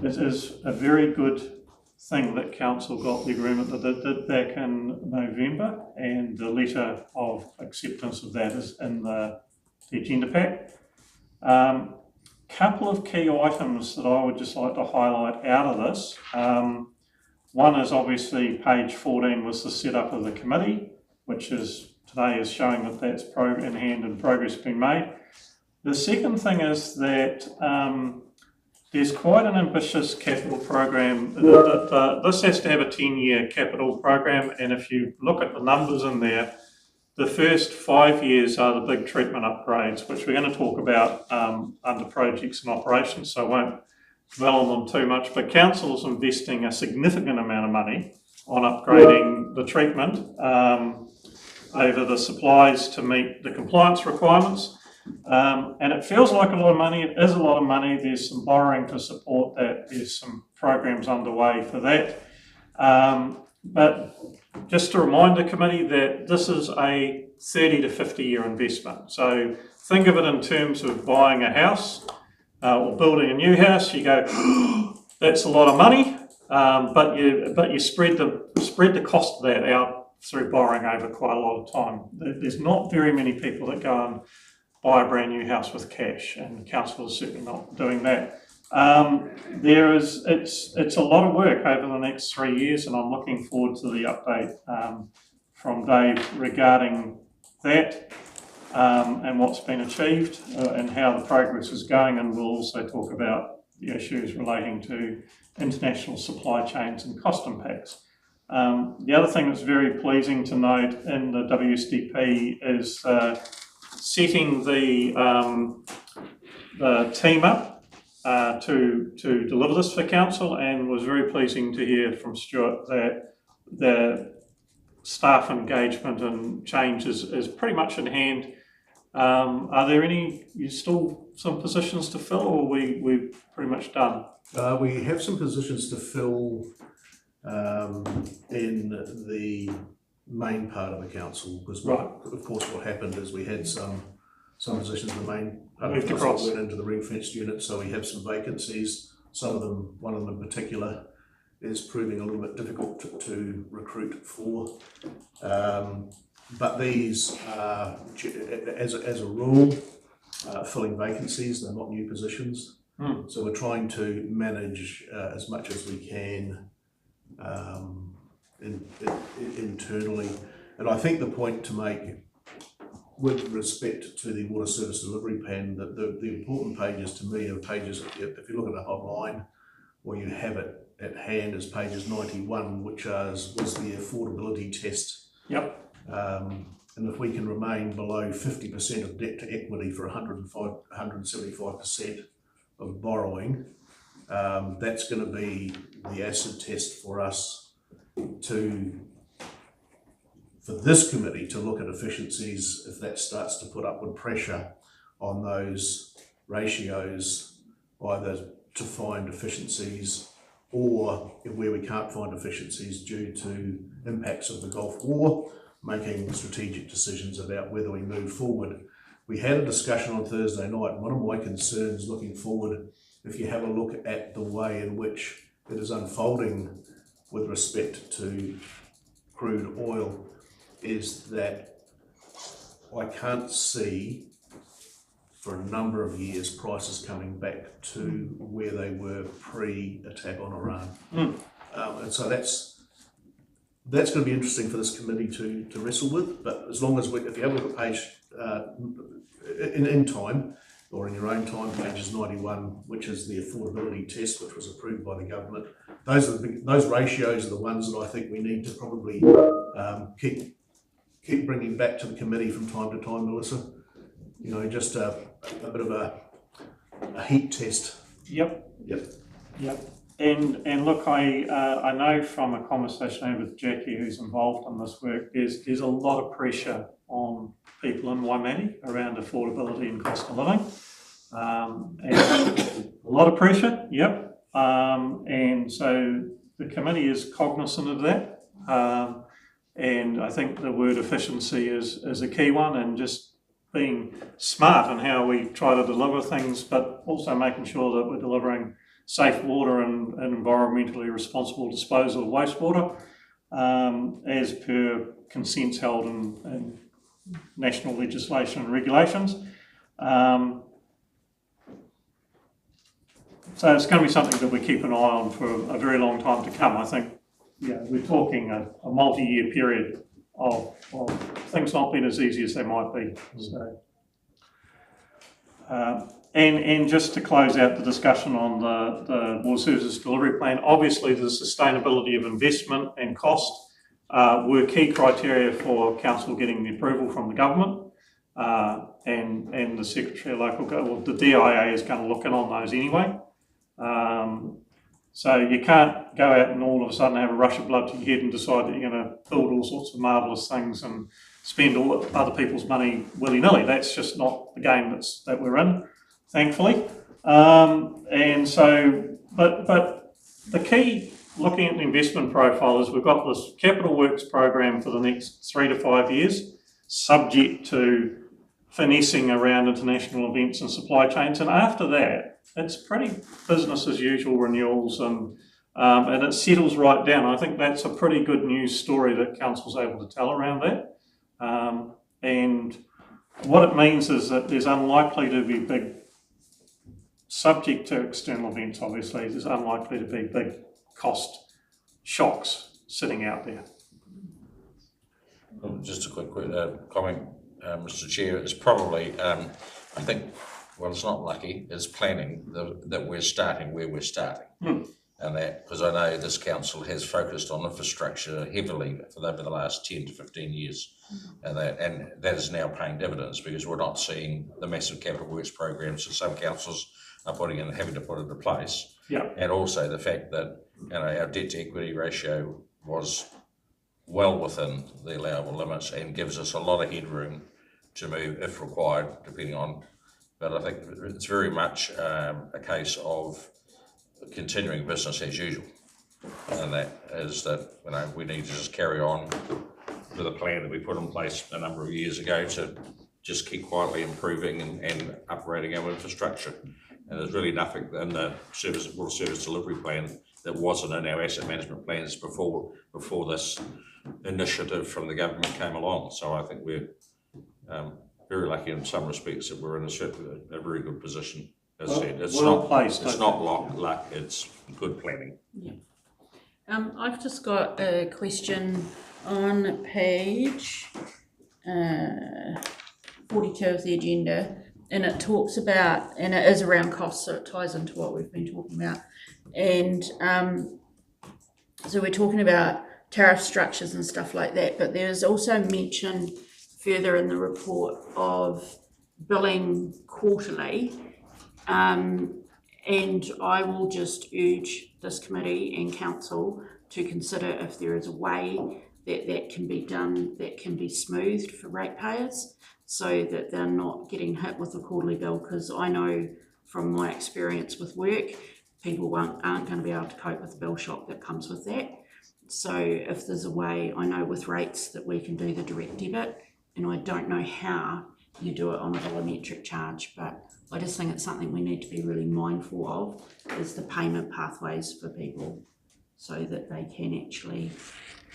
It is a very good thing that Council got the agreement that it did back in November, and the letter of acceptance of that is in the agenda pack. Couple of key items that I would just like to highlight out of this. One is obviously page 14 was the setup of the committee, which is today is showing that that's in hand and progress being made. The second thing is that there's quite an ambitious capital program. This has to have a 10-year capital program, and if you look at the numbers in there, the first 5 years are the big treatment upgrades, which we're going to talk about under projects and operations, so I won't dwell on them too much. But Council's investing a significant amount of money on upgrading the treatment over the supplies to meet the compliance requirements. And it feels like a lot of money. It is a lot of money. There's some borrowing to support that. There's some programs underway for that. But just to remind the committee that this is a 30 to 50 year investment. So think of it in terms of buying a house or building a new house. You go, that's a lot of money, but you spread the cost of that out through borrowing over quite a lot of time. There's not very many people that go and buy a brand new house with cash, and the council is certainly not doing that. It's a lot of work over the next 3 years, and I'm looking forward to the update from Dave regarding that and what's been achieved and how the progress is going, and we'll also talk about the issues relating to international supply chains and cost impacts. The other thing that's very pleasing to note in the WSDP is setting the team up to deliver this for council, and was very pleasing to hear from Stuart that the staff engagement and change is pretty much in hand. Are there still some positions to fill, or we're pretty much done? We have some positions to fill in the main part of the council, because of course what happened is we had some positions in the main part of the council went into the ring-fenced unit, so we have some vacancies. Some of them, one of them in particular, is proving a little bit difficult to recruit for. But these are, as a rule, filling vacancies. They're not new positions. So we're trying to manage as much as we can internally. And I think the point to make with respect to the water service delivery plan, that the important pages to me are pages, if you look at it online, or you have it at hand, is pages 91, which was the affordability test. Yep. And if we can remain below 50% of debt to equity for 175% of borrowing, that's going to be the acid test for us for this committee to look at efficiencies. If that starts to put upward pressure on those ratios, either to find efficiencies or where we can't find efficiencies due to impacts of the Gulf War, making strategic decisions about whether we move forward. We had a discussion on Thursday night. One of my concerns looking forward, if you have a look at the way in which it is unfolding with respect to crude oil, is that I can't see for a number of years prices coming back to where they were pre-attack on Iran. And so that's going to be interesting for this committee to wrestle with. But as long as if you have a look at page in time, or in your own time, pages 91, which is the affordability test, which was approved by the government, those ratios are the ones that I think we need to probably keep bringing back to the committee from time to time, Melissa. You know, just a bit of a heat test. Yep. And look, I know from a conversation I had with Jackie, who's involved in this work, there's a lot of pressure on people in Waimate around affordability and cost of living. And a lot of pressure, yep. And so the committee is cognizant of that. And I think the word efficiency is a key one, and just being smart in how we try to deliver things, but also making sure that we're delivering safe water and environmentally responsible disposal of wastewater, as per consents held in national legislation and regulations. So it's going to be something that we keep an eye on for a very long time to come. I think we're talking a multi-year period of things not being as easy as they might be. So, and just to close out the discussion on the water services delivery plan, obviously the sustainability of investment and cost were key criteria for council getting the approval from the government, and the Secretary of Local Government, the DIA is going to look in on those anyway. So you can't go out and all of a sudden have a rush of blood to your head and decide that you're going to build all sorts of marvellous things and spend all other people's money willy-nilly. That's just not the game that we're in, thankfully. And so, but the key looking at the investment profile is we've got this capital works program for the next 3 to 5 years, subject to finessing around international events and supply chains. And after that, It's pretty business as usual renewals, and it settles right down. I think that's a pretty good news story that council's able to tell around that. And what it means is that there's unlikely to be big, subject to external events obviously, there's unlikely to be big cost shocks sitting out there. Just a quick comment, Mr. Chair. It's probably, I think, well, it's not lucky, it's planning that we're starting where we're starting. And that, because I know this council has focused on infrastructure heavily over the last 10 to 15 years. And that is now paying dividends, because we're not seeing the massive capital works programs that some councils are putting in and having to put into place. Yeah. And also the fact that, you know, our debt to equity ratio was well within the allowable limits and gives us a lot of headroom to move if required, depending on, but I think it's very much a case of continuing business as usual. And that is that, you know, we need to just carry on with a plan that we put in place a number of years ago to just keep quietly improving and upgrading our infrastructure. And there's really nothing in the water service delivery plan that wasn't in our asset management plans before this initiative from the government came along. So I think we're very lucky in some respects that we're in a very good position. As I said, it's not luck, it's good planning. Yeah. I've just got a question on page 42 of the agenda, and it talks about, and it is around costs, so it ties into what we've been talking about. And so we're talking about tariff structures and stuff like that, but there's also mention further in the report of billing quarterly. And I will just urge this committee and council to consider if there is a way that can be done, that can be smoothed for ratepayers, so that they're not getting hit with a quarterly bill, because I know from my experience with work, people aren't going to be able to cope with the bill shock that comes with that. So if there's a way, I know with rates that we can do the direct debit, and I don't know how you do it on a volumetric charge, but I just think it's something we need to be really mindful of, is the payment pathways for people, so that they can actually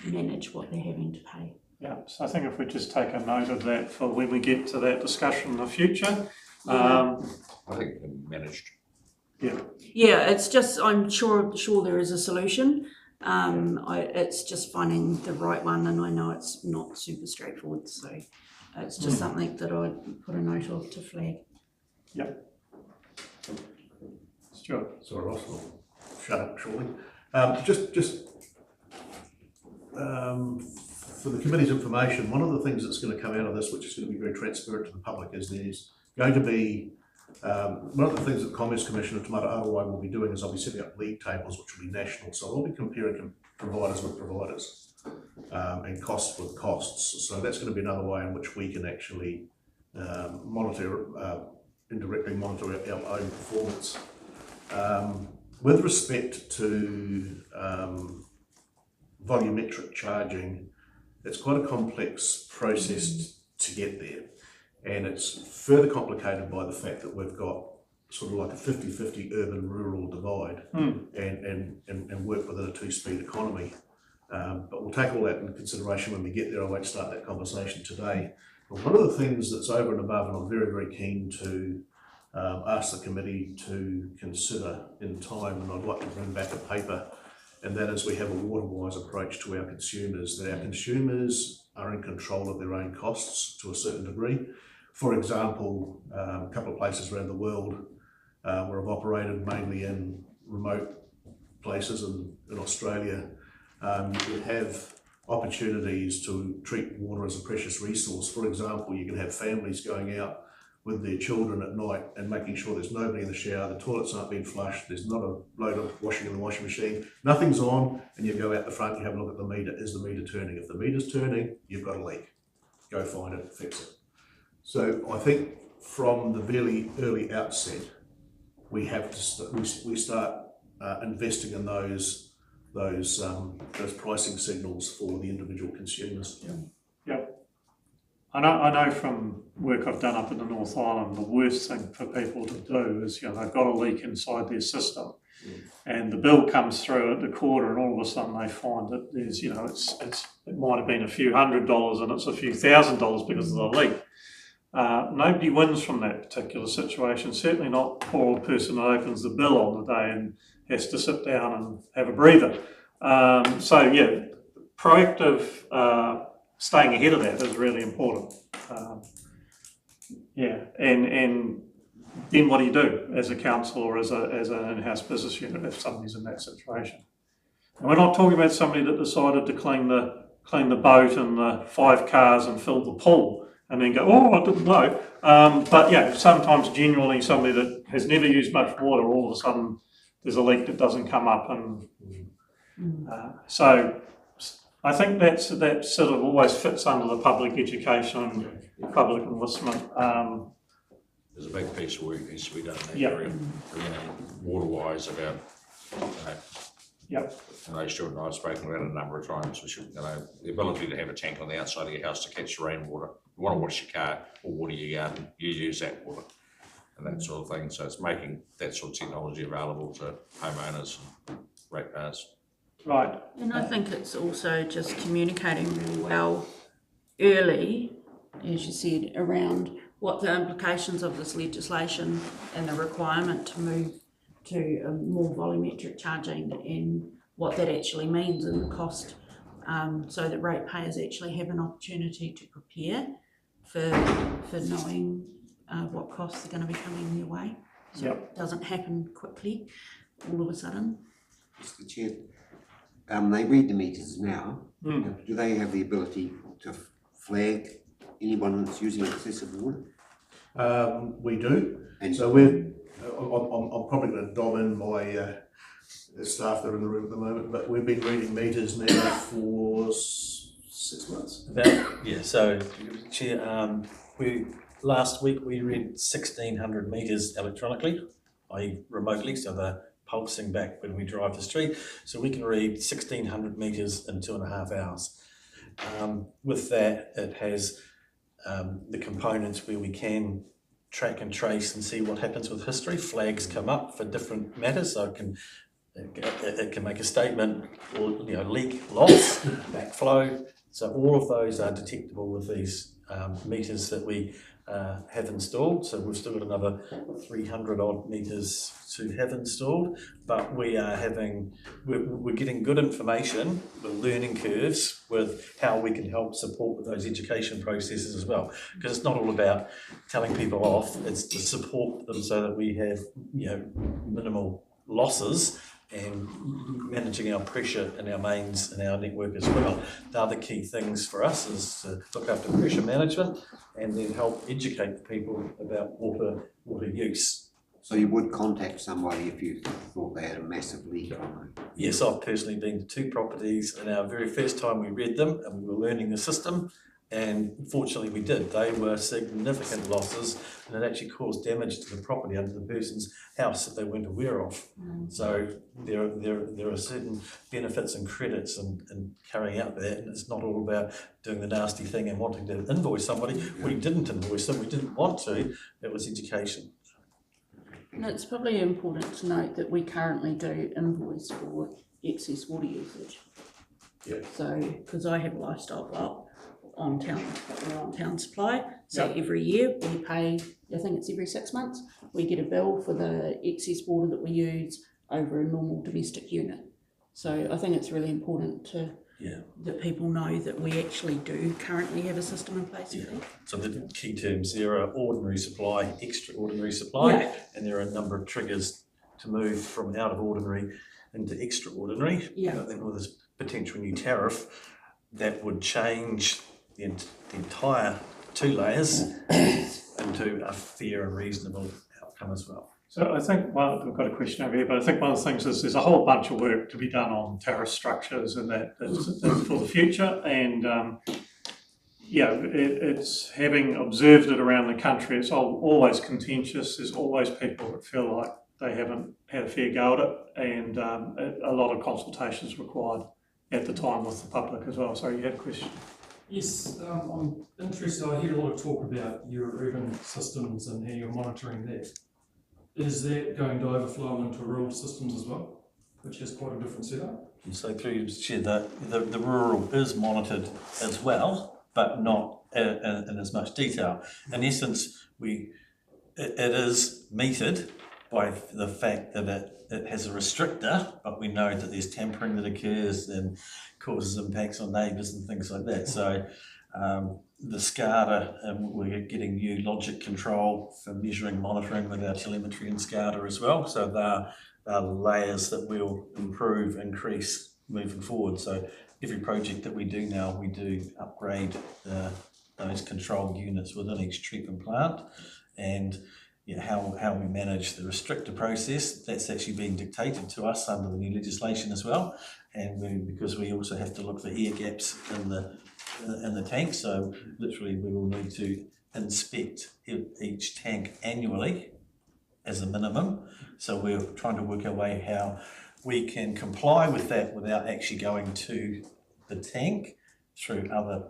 manage what they're having to pay. Yeah, so I think if we just take a note of that for when we get to that discussion in the future. I think managed. Yeah. Yeah, it's just, I'm sure there is a solution. It's just finding the right one, and I know it's not super straightforward, so it's just something that I'd put a note of to flag. Yep. Stuart. Sorry, Ross, I'll shut up shortly. For the committee's information, one of the things that's going to come out of this, which is going to be very transparent to the public, is there's going to be one of the things that Commerce Commissioner Te Mata Arawai will be doing is I'll be setting up league tables, which will be national. So I'll be comparing providers with providers and costs with costs. So that's going to be another way in which we can actually indirectly monitor our own performance. With respect to volumetric charging, it's quite a complex process to get there, and it's further complicated by the fact that we've got sort of like a 50-50 urban-rural divide and work within a two-speed economy. But we'll take all that into consideration when we get there. I won't start that conversation today. But one of the things that's over and above, and I'm very, very keen to ask the committee to consider in time, and I'd like to bring back a paper, and that is we have a water-wise approach to our consumers, that our consumers are in control of their own costs to a certain degree. For example, a couple of places around the world where I've operated, mainly in remote places in Australia, you have opportunities to treat water as a precious resource. For example, you can have families going out with their children at night and making sure there's nobody in the shower, the toilets aren't being flushed, there's not a load of washing in the washing machine, nothing's on, and you go out the front, you have a look at the meter. Is the meter turning? If the meter's turning, you've got a leak. Go find it, fix it. So I think from the very early outset, we have to we start investing in those pricing signals for the individual consumers. Yeah. I know from work I've done up in the North Island, the worst thing for people to do is, they've got a leak inside their system, and the bill comes through at the quarter, and all of a sudden they find that there's, it might have been a few $100s and it's a few $1,000s because of the leak. Nobody wins from that particular situation, certainly not the poor old person that opens the bill on the day and has to sit down and have a breather. Proactive staying ahead of that is really important. And then what do you do as a council or as an in-house business unit if somebody's in that situation? And we're not talking about somebody that decided to clean the boat and the 5 cars and fill the pool and then go, oh, I didn't know. But sometimes genuinely somebody that has never used much water, all of a sudden there's a leak that doesn't come up, and so I think that sort of always fits under the public education and public enlistment. There's a big piece of work that needs to be done in that Yeah. area, water-wise about, Yep. Stuart and I have spoken about it a number of times. We should, the ability to have a tank on the outside of your house to catch the rainwater. You want to wash your car or water your garden, you use that water and that sort of thing. So it's making that sort of technology available to homeowners and ratepayers. Right. And I think it's also just communicating really well early, as you said, around what the implications of this legislation and the requirement to move to a more volumetric charging and what that actually means and the cost, so that ratepayers actually have an opportunity to prepare for knowing what costs are going to be coming their way. So it doesn't happen quickly, all of a sudden. Mr. Chair, they read the meters now. Do they have the ability to flag anyone that's using excessive water? We do. And So I'm probably going to dob in my staff that are in the room at the moment, but we've been reading meters now for 6 months. So, Chair, last week we read 1,600 metres electronically, i.e. remotely, so they're pulsing back when we drive the street. So we can read 1,600 metres in 2.5 hours. With that, it has the components where we can track and trace and see what happens with history. Flags come up for different matters, so it can make a statement, or leak, loss, backflow. So all of those are detectable with these meters that we have installed. So we've still got another 300 odd meters to have installed, but we're getting good information with learning curves with how we can help support with those education processes as well. Because it's not all about telling people off, it's to support them so that we have minimal losses and managing our pressure in our mains and our network as well. The other key things for us is to look after pressure management and then help educate the people about water use. So you would contact somebody if you thought they had a massive leak on it? Yes, I've personally been to 2 properties and our very first time we read them and we were learning the system, and fortunately we did. They were significant losses and it actually caused damage to the property under the person's house that they weren't aware of. So there are certain benefits and credits in carrying out that, and it's not all about doing the nasty thing and wanting to invoice somebody. We didn't invoice them, we didn't want to, it was education. And it's probably important to note that we currently do invoice for excess water usage. Yeah. So, because I have a lifestyle block on town supply, so every year we pay, I think it's every 6 months, we get a bill for the excess water that we use over a normal domestic unit. So I think it's really important that people know that we actually do currently have a system in place for that. So the key terms there are ordinary supply, extraordinary supply, and there are a number of triggers to move from out of ordinary into extraordinary. Yeah. I think with this potential new tariff, that would change the entire 2 layers into a fair and reasonable outcome as well. So I think, well, I've got a question over here, but I think one of the things is there's a whole bunch of work to be done on tariff structures and that's for the future. And it's having observed it around the country, it's always contentious. There's always people that feel like they haven't had a fair go at it, and a lot of consultations required at the time with the public as well. Sorry, you had a question? Yes, I'm interested. I hear a lot of talk about your urban systems and how you're monitoring that. Is that going to overflow into rural systems as well, which has quite a different setup? And so through you, Mr. Chair, the rural is monitored as well, but not in as much detail. In essence, it is metered by the fact that it has a restrictor, but we know that there's tampering that occurs and causes impacts on neighbours and things like that. So the SCADA, we're getting new logic control for measuring, monitoring with our telemetry and SCADA as well. So they're layers that will improve, increase moving forward. So every project that we do now, we do upgrade those control units within each treatment plant. And how we manage the restrictor process, that's actually being dictated to us under the new legislation as well. And because we also have to look for air gaps in the tank, so literally we will need to inspect each tank annually as a minimum. So we're trying to work our way how we can comply with that without actually going to the tank through other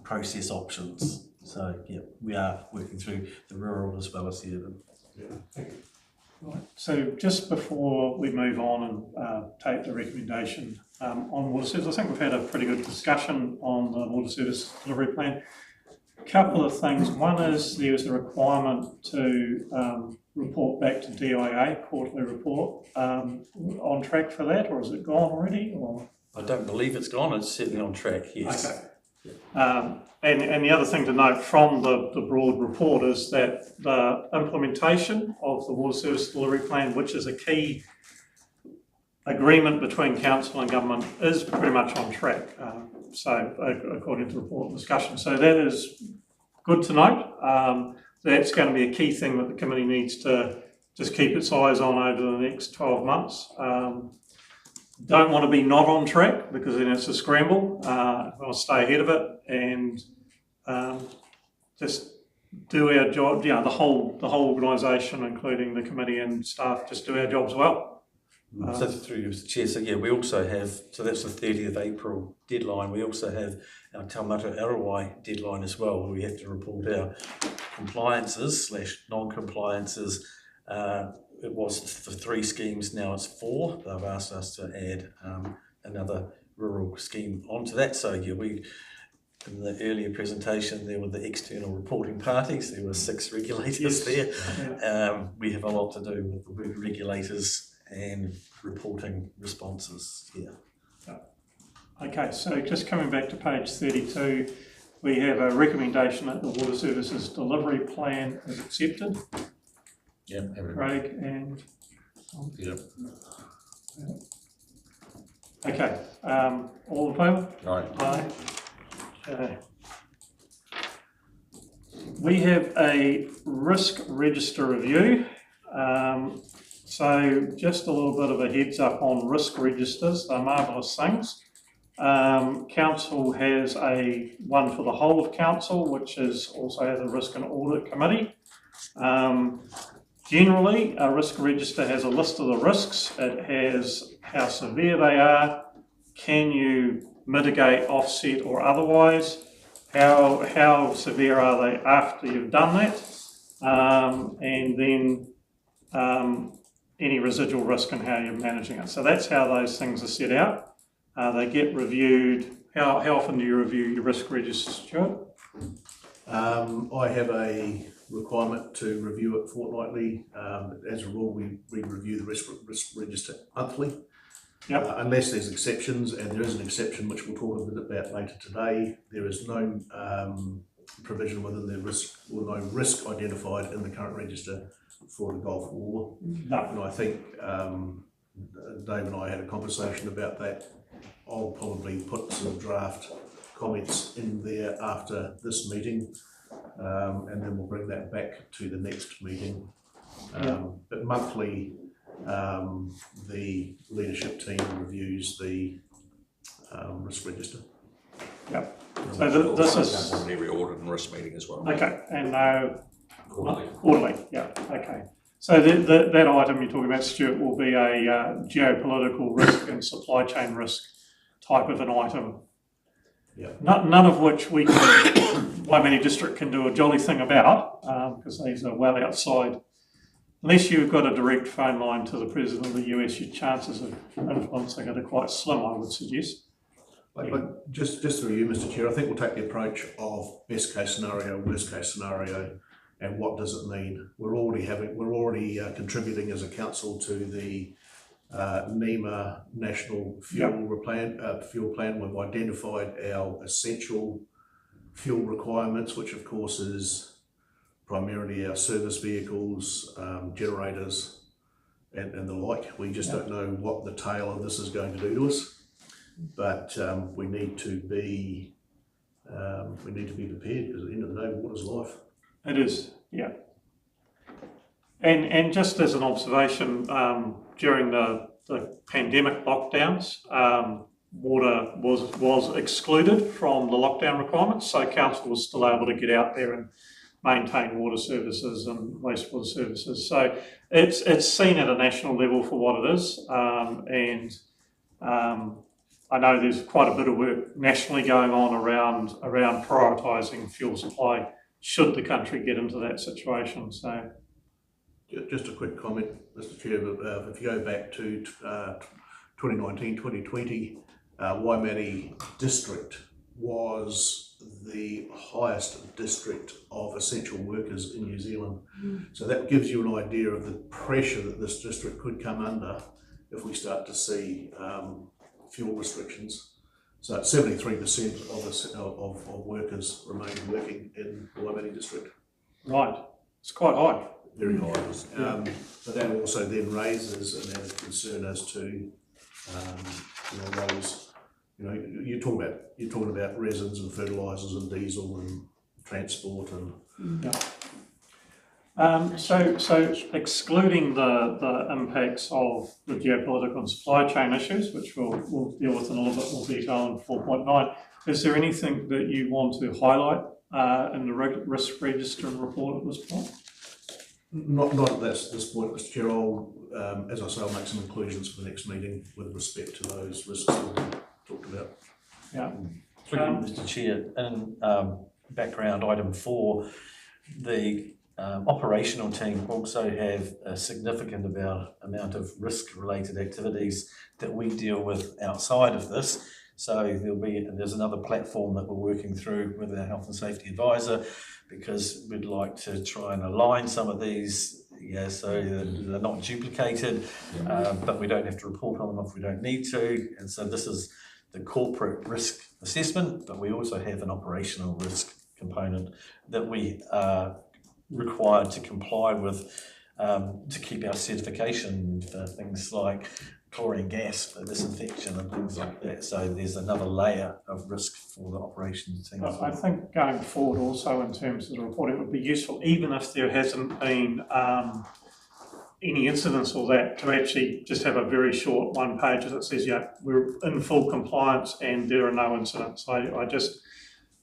process options. So yeah, we are working through the rural as well as the urban. Right. So just before we move on and take the recommendation on water service, I think we've had a pretty good discussion on the water service delivery plan. A couple of things. One is there is a requirement to report back to DIA, quarterly report. On track for that, or is it gone already? Or? I don't believe it's gone. It's certainly on track, yes. Okay. And the other thing to note from the broad report is that the implementation of the water service delivery plan, which is a key agreement between council and government, is pretty much on track. According to the report and discussion. So that is good to note. That's going to be a key thing that the committee needs to just keep its eyes on over the next 12 months. Don't want to be not on track because then it's a scramble. I want to stay ahead of it and just do our job. The whole organisation, including the committee and staff, just do our jobs well. So through you, Mr. Chair, so yeah, we also have, so that's the 30th April deadline. We also have our Taumata Arawai deadline as well, where we have to report our compliances / non-compliances. It was for 3 schemes, now it's 4. They've asked us to add another rural scheme onto that. So yeah, in the earlier presentation, there were the external reporting parties. There were 6 regulators there. Yeah. We have a lot to do with the regulators and reporting responses here. Okay, so just coming back to page 32, we have a recommendation that the water services delivery plan is accepted. Yeah, Craig and Yeah. okay, all in favour? Aye. Okay. We have a risk register review. So just a little bit of a heads up on risk registers. They're marvellous things. Council has one for the whole of council, which is also has a risk and audit committee. Generally, a risk register has a list of the risks. It has how severe they are, can you mitigate, offset or otherwise, how severe are they after you've done that, and then any residual risk and how you're managing it. So that's how those things are set out. They get reviewed. How often do you review your risk register, Stuart? I have a requirement to review it fortnightly. As a rule, we review the risk register monthly. Yep. Unless there's exceptions, and there is an exception which we'll talk a bit about later today. There is no provision within the risk, or no risk identified in the current register for the Gulf War. No. And I think Dave and I had a conversation about that. I'll probably put some draft comments in there after this meeting, and then we'll bring that back to the next meeting. But monthly, the leadership team reviews the risk register. Yep. So this is on every audit and risk meeting as well. okay, and Quarterly. quarterly. Yeah. Okay. So that item you're talking about, Stuart, will be a geopolitical risk and supply chain risk type of an item. None of which we can, Waimate District can do a jolly thing about, because these are well outside. Unless you've got a direct phone line to the President of the US, your chances of influencing it are quite slim, I would suggest. But just through you, Mr. Chair, I think we'll take the approach of best case scenario, worst case scenario, and what does it mean? We're already contributing as a council to the NEMA National Fuel Plan. We've identified our essential fuel requirements, which of course is primarily our service vehicles, generators, and the like. We just don't know what the tail of this is going to do to us, but we need to be prepared, because at the end of the day, water's life. It is, yeah. And just as an observation, during the pandemic lockdowns, water was excluded from the lockdown requirements, so council was still able to get out there and maintain water services and wastewater services. So it's seen at a national level for what it is, and I know there's quite a bit of work nationally going on around prioritising fuel supply should the country get into that situation. So, just a quick comment, Mr. Chair. If you go back to 2019, 2020, Waimate District was the highest district of essential workers in New Zealand. So that gives you an idea of the pressure that this district could come under if we start to see fuel restrictions. So 73% of workers remain working in the Waimate District. Right, it's quite high. Very high. But that also then raises an added concern as to those. You're talking about resins and fertilisers and diesel and transport and. So excluding the impacts of the geopolitical and supply chain issues, which we'll deal with in a little bit more detail in 4.9, is there anything that you want to highlight in the risk register and report at this point? Not at this point, Mr. Chair. I'll, as I say, I'll make some inclusions for the next meeting with respect to those risks that we talked about. Yeah. Mr. Chair, in background item 4, the operational team also have a significant amount of risk-related activities that we deal with outside of this. So there's another platform that we're working through with our health and safety advisor, because we'd like to try and align some of these, so they're not duplicated, but we don't have to report on them if we don't need to. And so this is the corporate risk assessment, but we also have an operational risk component that we are required to comply with to keep our certification for things like chlorine gas for disinfection and things like that. So there's another layer of risk for the operations team. I think going forward also in terms of the reporting, it would be useful, even if there hasn't been any incidents or that, to actually just have a very short one page that says, we're in full compliance and there are no incidents. I just,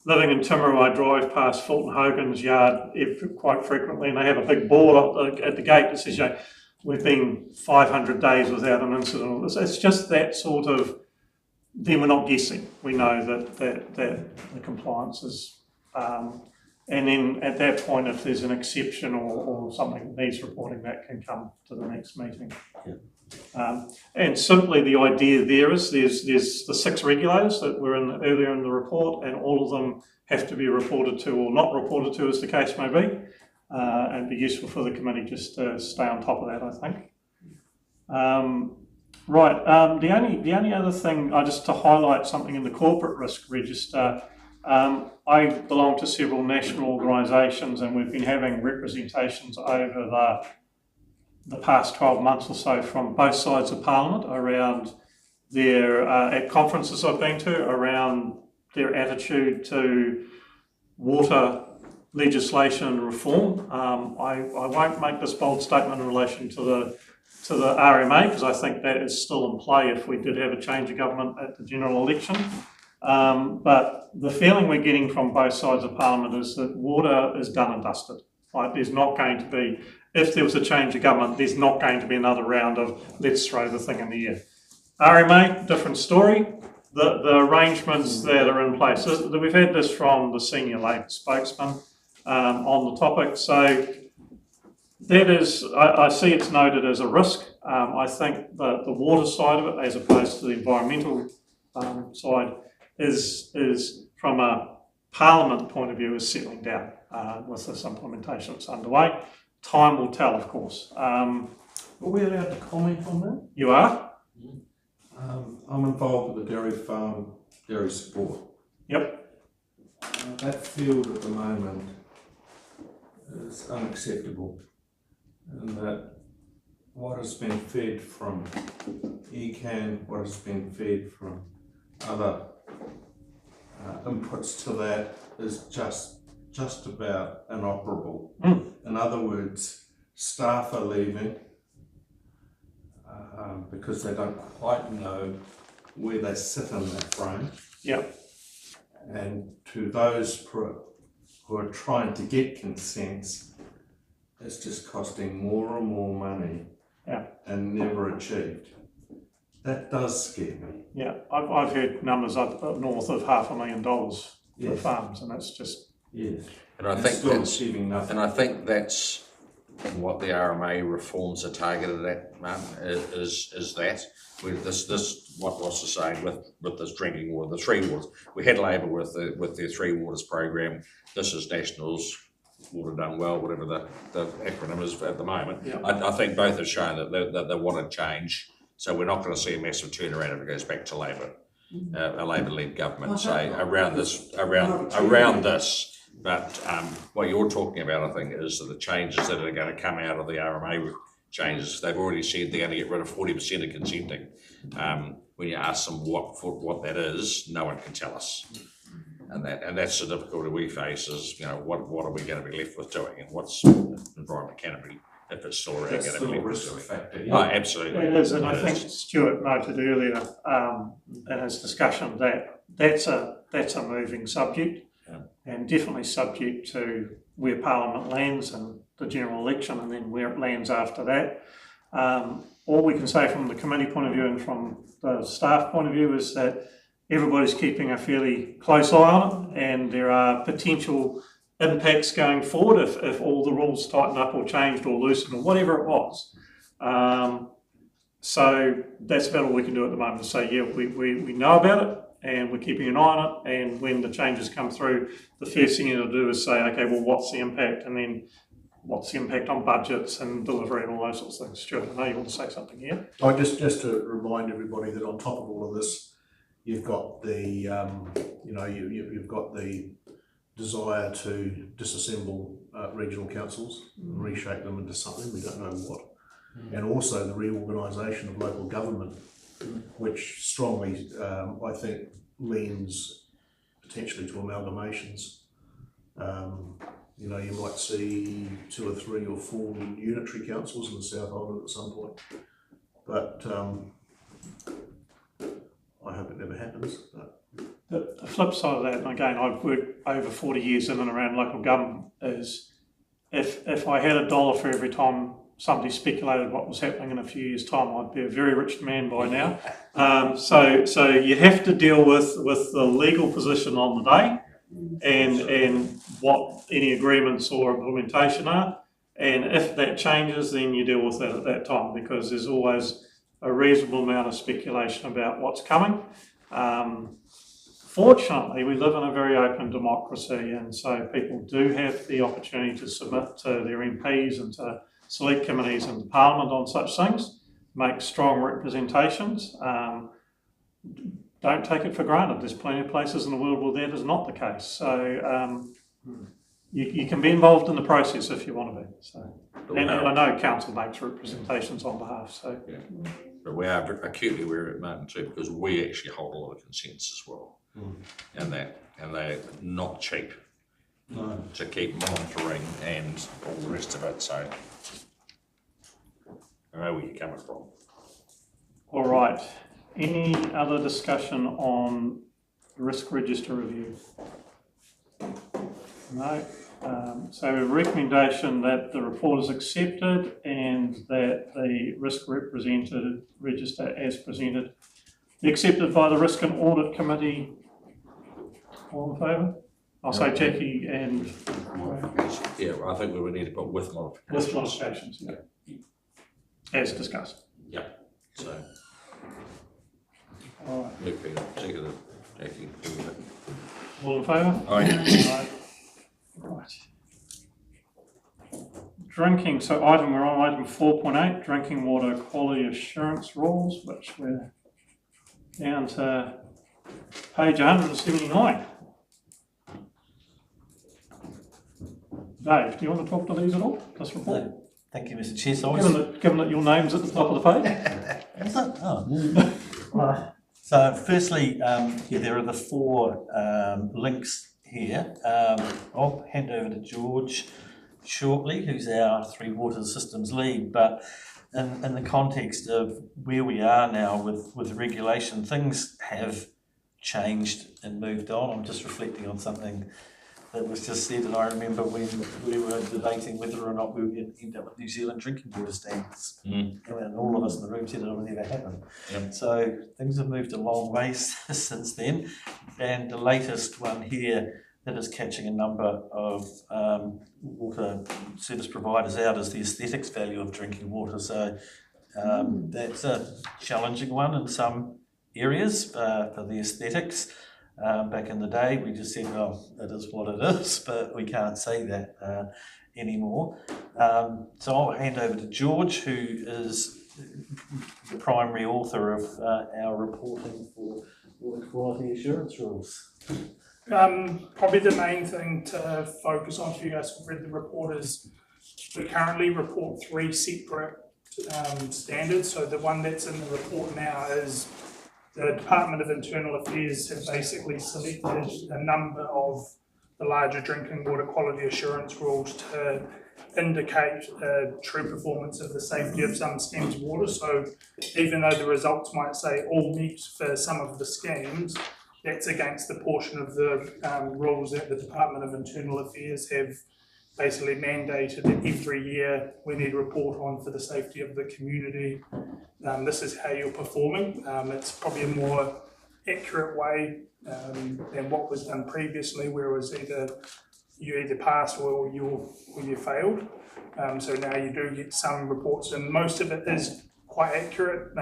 living in Timaru, I drive past Fulton Hogan's yard quite frequently, and they have a big board at the gate that says, we've been 500 days without an incident. It's just that sort of, then we're not guessing. We know that the compliance is, and then at that point, if there's an exception or something that needs reporting, that can come to the next meeting. And simply the idea there is there's the 6 regulators that were earlier in the report, and all of them have to be reported to or not reported to, as the case may be. And be useful for the committee just to stay on top of that, I think. The only other thing, just to highlight something in the corporate risk register, I belong to several national organisations, and we've been having representations over the past 12 months or so from both sides of Parliament around their, at conferences I've been to, around their attitude to water legislation and reform. I won't make this bold statement in relation to the RMA, because I think that is still in play if we did have a change of government at the general election. But the feeling we're getting from both sides of Parliament is that water is done and dusted. Right? There's not going to be, if there was a change of government, there's not going to be another round of let's throw the thing in the air. RMA, different story. the arrangements that are in place. So we've had this from the senior Labor spokesman on the topic. So that is, I see it's noted as a risk. I think the water side of it, as opposed to the environmental side, is from a Parliament point of view, is settling down with this implementation that's underway. Time will tell, of course. Are we allowed to comment on that? You are? I'm involved with the dairy farm, dairy support. Yep. That field at the moment is unacceptable, in that what has been fed from ECAN, what has been fed from other inputs to that is just about inoperable. In other words, staff are leaving because they don't quite know where they sit in that frame. Yep. And to those who are trying to get consents, it's just costing more and more money and never achieved. That does scare me. Yeah, I've heard numbers up north of $500,000 for farms, and that's just... Yes. And I think that's what the RMA reforms are targeted at, Martin, is that. What Ross is saying with this drinking water, the three waters. We had Labor with their three waters program. This is National's Water Done Well, whatever the acronym is at the moment. Yeah. I think both have shown that they want to change. So we're not going to see a massive turnaround if it goes back to Labor, a Labor-led government. Say around this. But what you're talking about, I think, is that the changes that are going to come out of the RMA changes. They've already said they're going to get rid of 40% of consenting. When you ask them what that is, no one can tell us. And that's the difficulty we face is, what are we going to be left with doing, and what's environment can it be if it's still around going to be left with doing. Factor, Oh, absolutely. It is, and I think Stuart noted earlier in his discussion that that's a moving subject, and definitely subject to where Parliament lands and the general election, and then where it lands after that. All we can say from the committee point of view and from the staff point of view is that everybody's keeping a fairly close eye on it, and there are potential impacts going forward if all the rules tighten up or changed or loosened or whatever it was. So that's about all we can do at the moment, to say, yeah, we know about it and we're keeping an eye on it, and when the changes come through, the first thing you'll do is say, okay, well, what's the impact, and then what's the impact on budgets and delivery and all those sorts of things. Stuart, I know you want to say something here. Just to remind everybody that on top of all of this, you've got the you've got the desire to disassemble regional councils and reshape them into something, we don't know what, and also the reorganisation of local government, which strongly I think leans potentially to amalgamations. You might see 2 or 3 or 4 unitary councils in the South Island at some point, but I hope it never happens. But the flip side of that, and again, I've worked over 40 years in and around local government, is if I had $1 for every time somebody speculated what was happening in a few years' time, I'd be a very rich man by now. So you have to deal with the legal position on the day, and what any agreements or implementation are, and if that changes, then you deal with that at that time, because there's always a reasonable amount of speculation about what's coming. Fortunately, we live in a very open democracy, and so people do have the opportunity to submit to their MPs and to select committees in Parliament on such things, make strong representations. Don't take it for granted. There's plenty of places in the world where that is not the case. So you can be involved in the process if you want to be. So, and I know council makes representations on behalf. So, but we are acutely aware of it, Martin, too, because we actually hold a lot of consents as well, and they're not cheap to keep monitoring and all the rest of it. So I know where you're coming from. All right. Any other discussion on the risk register review? No. So a recommendation that the report is accepted and that the risk register as presented accepted by the Risk and Audit Committee. All in favour? I'll say Jackie and Modification. Yeah, I think we would need to put with modifications. with modifications, yeah. As discussed. So, All right. Luke Peter, seconded, Jackie. All in favour? Aye. Right. Drinking, so we're on item 4.8, drinking water quality assurance rules, which we're down to page 179. Dave, do you want to talk to these at all, this report? No, thank you, Mr Chair. So I was- Given that your name's at the top of the page? Is it? Oh. So firstly, there are the four links here. I'll hand over to George shortly, who's our Three Water Systems lead, but in the context of where we are now with regulation, things have changed and moved on. I'm just reflecting on something that was just said, and I remember when we were debating whether or not we would end up with New Zealand drinking water standards. And all of us in the room said it would never happen. Yep. So things have moved a long way since then, and the latest one here that is catching a number of water service providers out is the aesthetics value of drinking water. So that's a challenging one in some areas for the aesthetics. Back in the day, we just said, well, it is what it is, but we can't say that anymore. So I'll hand over to George, who is the primary author of our reporting for water quality assurance rules. Probably the main thing to focus on for you guys who've read the report is we currently report 3 separate standards. So the one that's in the report now is the Department of Internal Affairs have basically selected a number of the larger drinking water quality assurance rules to indicate true performance of the safety of some schemes of water. So even though the results might say all meet for some of the schemes, that's against the portion of the rules that the Department of Internal Affairs have basically mandated that every year we need to report on for the safety of the community. This is how you're performing. It's probably a more accurate way than what was done previously, where it was you either passed or you failed. So now you do get some reports, and most of it is quite accurate.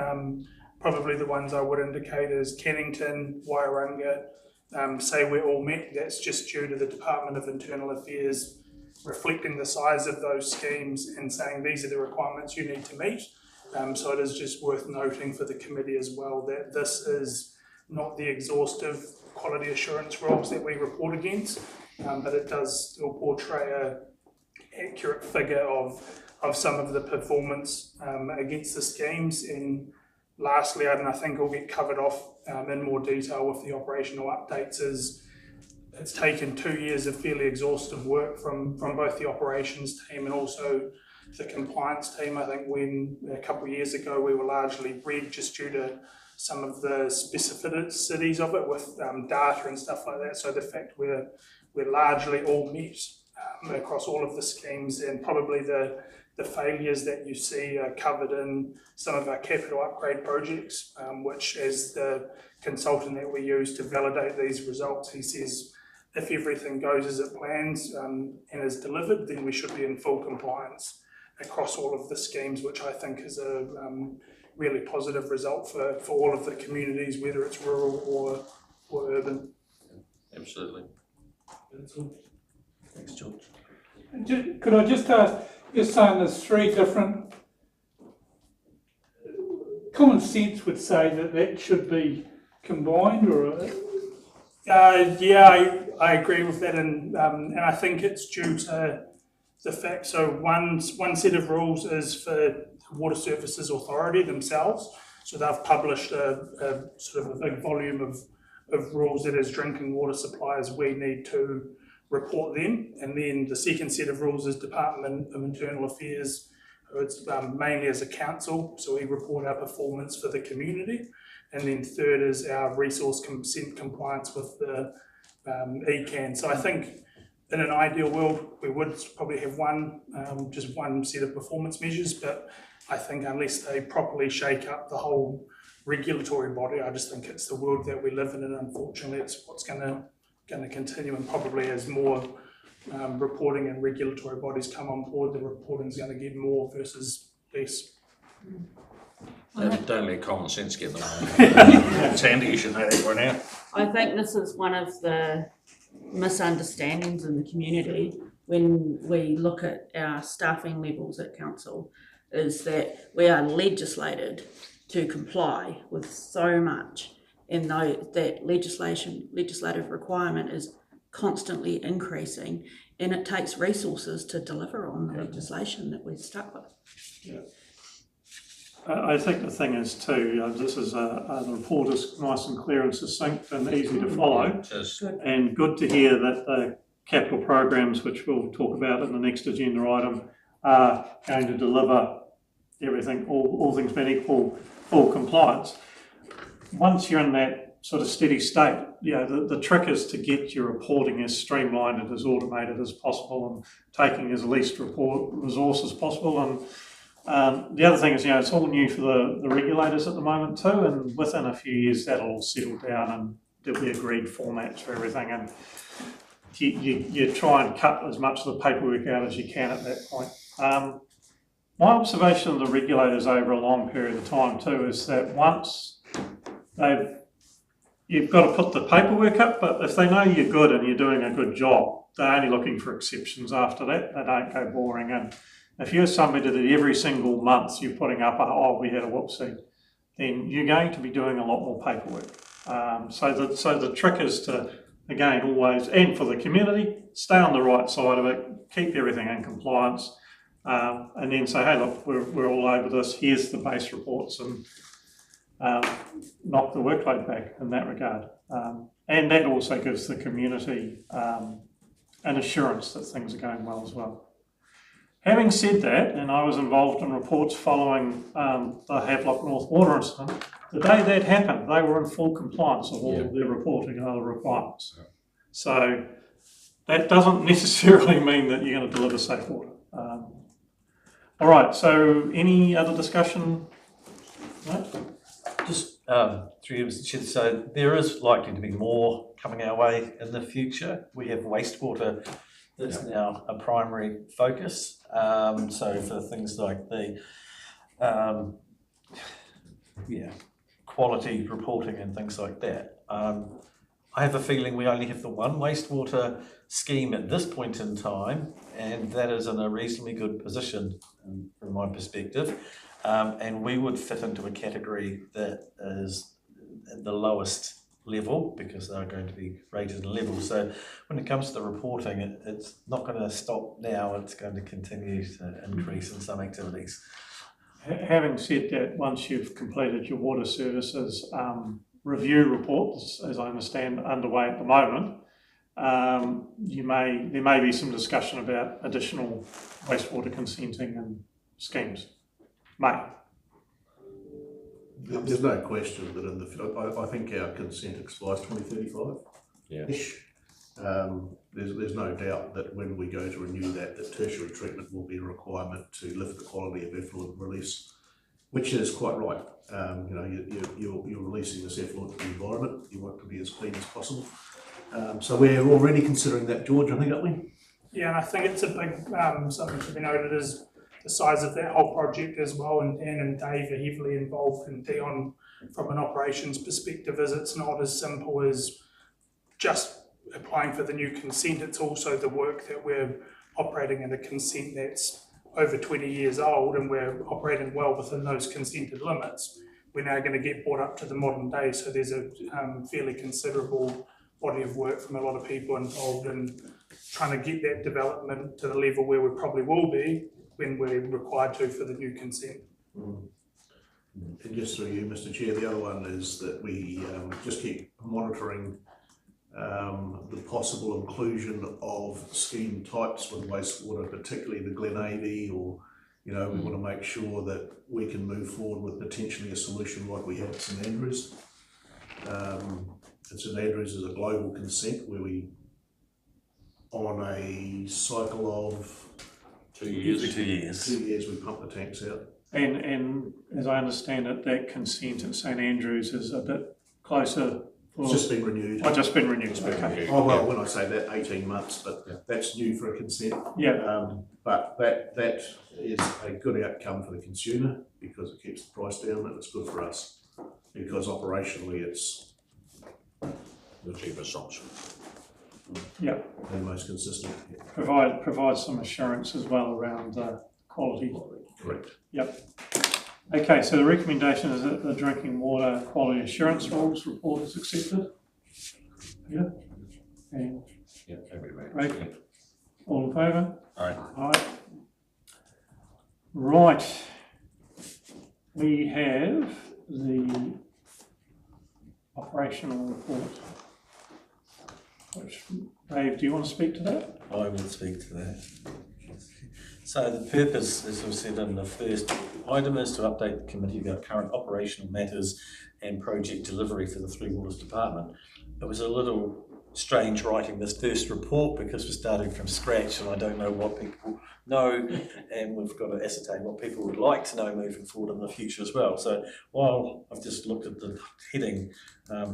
Probably the ones I would indicate is Cannington, Wairanga, say we're all met. That's just due to the Department of Internal Affairs reflecting the size of those schemes and saying these are the requirements you need to meet. So it is just worth noting for the committee as well that this is not the exhaustive quality assurance rules that we report against, but it does still portray an accurate figure of some of the performance against the schemes. And lastly, and I think will get covered off in more detail with the operational updates, is it's taken 2 years of fairly exhaustive work from both the operations team and also the compliance team. I think when a couple of years ago we were largely bred just due to some of the specificities of it with data and stuff like that. So the fact we're largely all met across all of the schemes, and probably the failures that you see are covered in some of our capital upgrade projects, which as the consultant that we use to validate these results, he says if everything goes as it plans and is delivered, then we should be in full compliance across all of the schemes, which I think is a really positive result for all of the communities, whether it's rural or urban. Absolutely. Thanks, George. Could I just ask, you're saying there's 3 different, common sense would say that should be combined, or? Yeah, I agree with that, and I think it's due to the fact, so one set of rules is for the Water Services Authority themselves, so they've published a sort of a big volume of rules that as drinking water suppliers we need to report them. And then the second set of rules is Department of Internal Affairs. It's mainly as a council, so we report our performance for the community. And then third is our resource consent compliance with the ECAN. So I think in an ideal world we would probably have just one set of performance measures, but I think unless they properly shake up the whole regulatory body. I just think it's the world that we live in, and unfortunately it's what's going to continue, and probably as more reporting and regulatory bodies come on board, the reporting is going to get more versus less. Don't let common sense get in the way. Sandy, you should know that by now. I think this is one of the misunderstandings in the community when we look at our staffing levels at council, is that we are legislated to comply with so much, and though that legislative requirement is constantly increasing, and it takes resources to deliver on the legislation that we're stuck with. Yeah. I think the thing is too, this is the report is nice and clear and succinct and easy to follow. And good to hear that the capital programs, which we'll talk about in the next agenda item, are going to deliver everything, all things being equal, full compliance. Once you're in that sort of steady state, the trick is to get your reporting as streamlined and as automated as possible, and taking as least resource as possible. And the other thing is, it's all new for the regulators at the moment too, and within a few years that'll all settle down and there'll be agreed formats for everything, and you try and cut as much of the paperwork out as you can at that point. My observation of the regulators over a long period of time too is that once you've got to put the paperwork up, but if they know you're good and you're doing a good job, they're only looking for exceptions after that. They don't go boring in. If you're somebody that every single month you're putting up, we had a whoopsie, then you're going to be doing a lot more paperwork. So the trick is to, again, always, and for the community, stay on the right side of it, keep everything in compliance, and then say, hey, look, we're all over this, here's the base reports, and knock the workload back in that regard. And that also gives the community an assurance that things are going well as well. Having said that, and I was involved in reports following the Havelock North water incident, the day that happened, they were in full compliance of all of their reporting and other requirements. Yeah. So that doesn't necessarily mean that you're going to deliver safe water. All right, so any other discussion? No? Just through you, Mr. Chair, so there is likely to be more coming our way in the future. We have wastewater that's now a primary focus. So for things like the quality reporting and things like that. I have a feeling we only have the one wastewater scheme at this point in time, and that is in a reasonably good position from my perspective. And we would fit into a category that is at the lowest level because they're going to be rated in level. So when it comes to the reporting, it's not going to stop now, it's going to continue to increase in some activities. Having said that, once you've completed your water services review reports, as I understand underway at the moment, there may be some discussion about additional wastewater consenting and schemes. There's no question that in the I think our consent expires 2035. Ish. There's no doubt that when we go to renew that tertiary treatment will be a requirement to lift the quality of effluent release, which is quite right. You're releasing this effluent to the environment. You want it to be as clean as possible. So we're already considering that, George, I think, aren't we? Yeah, and I think it's a big something to be noted is the size of that whole project as well, and Dan and Dave are heavily involved, and Dion from an operations perspective is it's not as simple as just applying for the new consent. It's also the work that we're operating in a consent that's over 20 years old, and we're operating well within those consented limits. We're now going to get brought up to the modern day, so there's a fairly considerable body of work from a lot of people involved in trying to get that development to the level where we probably will be when we're required to for the new consent. And just through you, Mr. Chair, the other one is that we just keep monitoring the possible inclusion of scheme types with wastewater, particularly the Glen Avey, or we want to make sure that we can move forward with potentially a solution like we have at St Andrews. St Andrews is a global consent where we, on a cycle of 2 years. 2 years. 2 years, we pump the tanks out. And as I understand it, that consent at St Andrews is a bit closer. It's just been renewed. Oh, just been renewed, okay. Oh, well, when I say that, 18 months, but that's due for a consent. Yeah, But that is a good outcome for the consumer because it keeps the price down, and it's good for us because operationally it's The cheapest option. yeah. the most consistent. Provide some assurance as well around quality. Correct. Yep. Okay, so the recommendation is that the drinking water quality assurance rules report is accepted. Yeah. And Yeah, happy to make Right. it. all in favour? All right. Aye. Right. We have the operational report. Which, Dave, do you want to speak to that? I will speak to that. So the purpose, as we said in the first item, is to update the committee about current operational matters and project delivery for the Three Waters Department. It was a little strange writing this first report because we're starting from scratch and I don't know what people know, and we've got to ascertain what people would like to know moving forward in the future as well. So while I've just looked at the heading,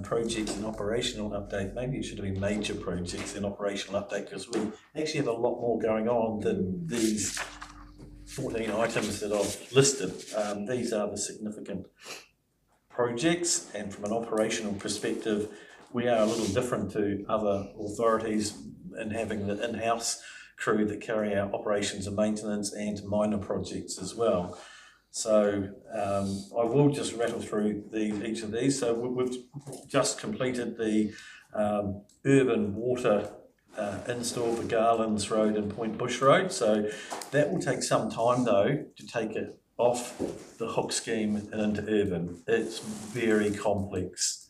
projects and operational update, maybe it should have been major projects and operational update because we actually have a lot more going on than these 14 items that I've listed. These are the significant projects, and from an operational perspective, we are a little different to other authorities in having the in-house crew that carry out operations and maintenance and minor projects as well. So I will just rattle through each of these. So we've just completed the urban water install for Garlands Road and Point Bush Road. So that will take some time though to take it off the hook scheme and into urban. It's very complex.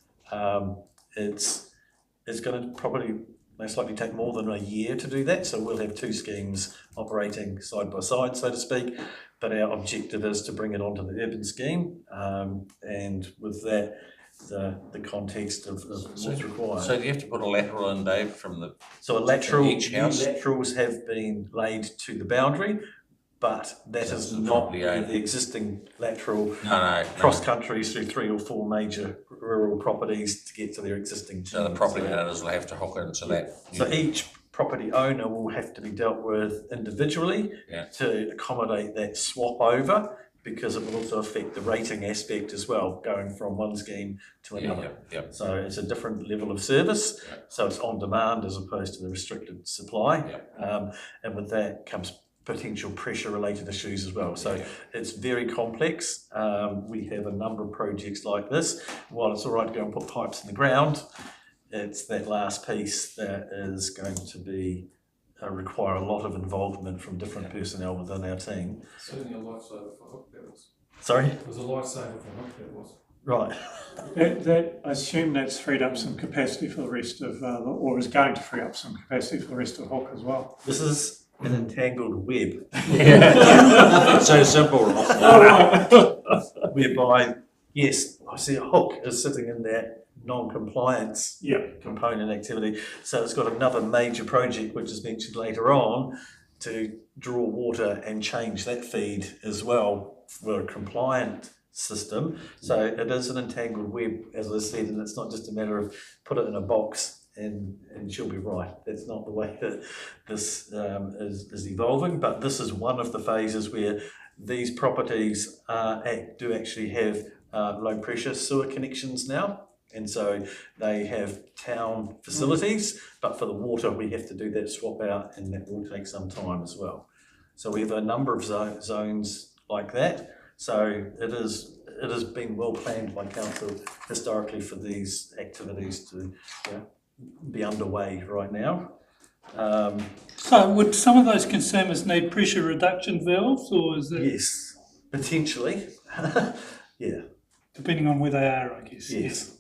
It's going to probably most likely take more than a year to do that, so we'll have two schemes operating side by side, so to speak, but our objective is to bring it onto the urban scheme, and with that, the context of what's required. So do you have to put a lateral in, Dave, from the... So a lateral, each house? laterals have been laid to the boundary, but that is not the existing lateral cross countries through 3 or 4 major rural properties to get to their existing. So the property owners will have to hook into that. So each property owner will have to be dealt with individually to accommodate that swap over, because it will also affect the rating aspect as well, going from one scheme to another. So it's a different level of service. So it's on demand as opposed to the restricted supply. And with that comes potential pressure related issues as well. So it's very complex. We have a number of projects like this. While it's all right to go and put pipes in the ground, it's that last piece that is going to be require a lot of involvement from different personnel within our team. Certainly a lifesaver for Hook, that was. Sorry? It was a lifesaver for Hook, that was. Right. I assume that's freed up some capacity for the rest of, or is going to free up some capacity for the rest of Hook as well. This is an entangled web. It's so simple. Whereby, yes, I see a hook is sitting in that non-compliance component activity. So it's got another major project, which is mentioned later on, to draw water and change that feed as well for a compliant system. So it is an entangled web, as I said, and it's not just a matter of put it in a box and she'll be right. That's not the way that this is evolving, but this is one of the phases where these properties do actually have low pressure sewer connections now. And so they have town facilities, but for the water we have to do that swap out, and that will take some time as well. So we have a number of zones like that. So it has been well planned by council historically for these activities to be underway right now. So would some of those consumers need pressure reduction valves, or is it? Yes, potentially. Yeah. Depending on where they are, I guess. Yes.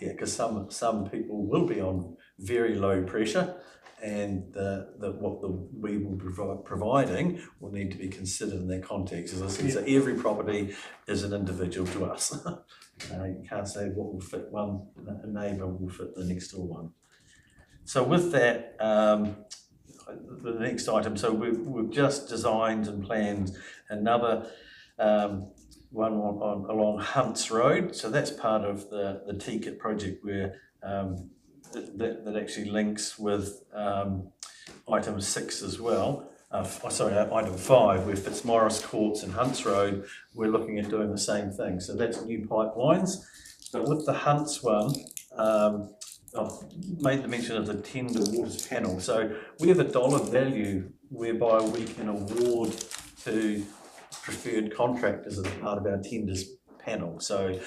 Yeah, because some people will be on very low pressure, and what we will be providing will need to be considered in that context. As I said, so every property is an individual to us. You can't say what will fit one, a neighbour will fit the next door one. So with that, the next item, so we've just designed and planned another one along Hunts Road. So that's part of the TKIT project where that actually links with item 6 as well. Item 5, where Fitzmaurice Courts and Hunts Road, we're looking at doing the same thing. So that's new pipelines. But with the Hunts one, I've made the mention of the tender waters panel. So we have a dollar value whereby we can award to preferred contractors as part of our tenders panel. So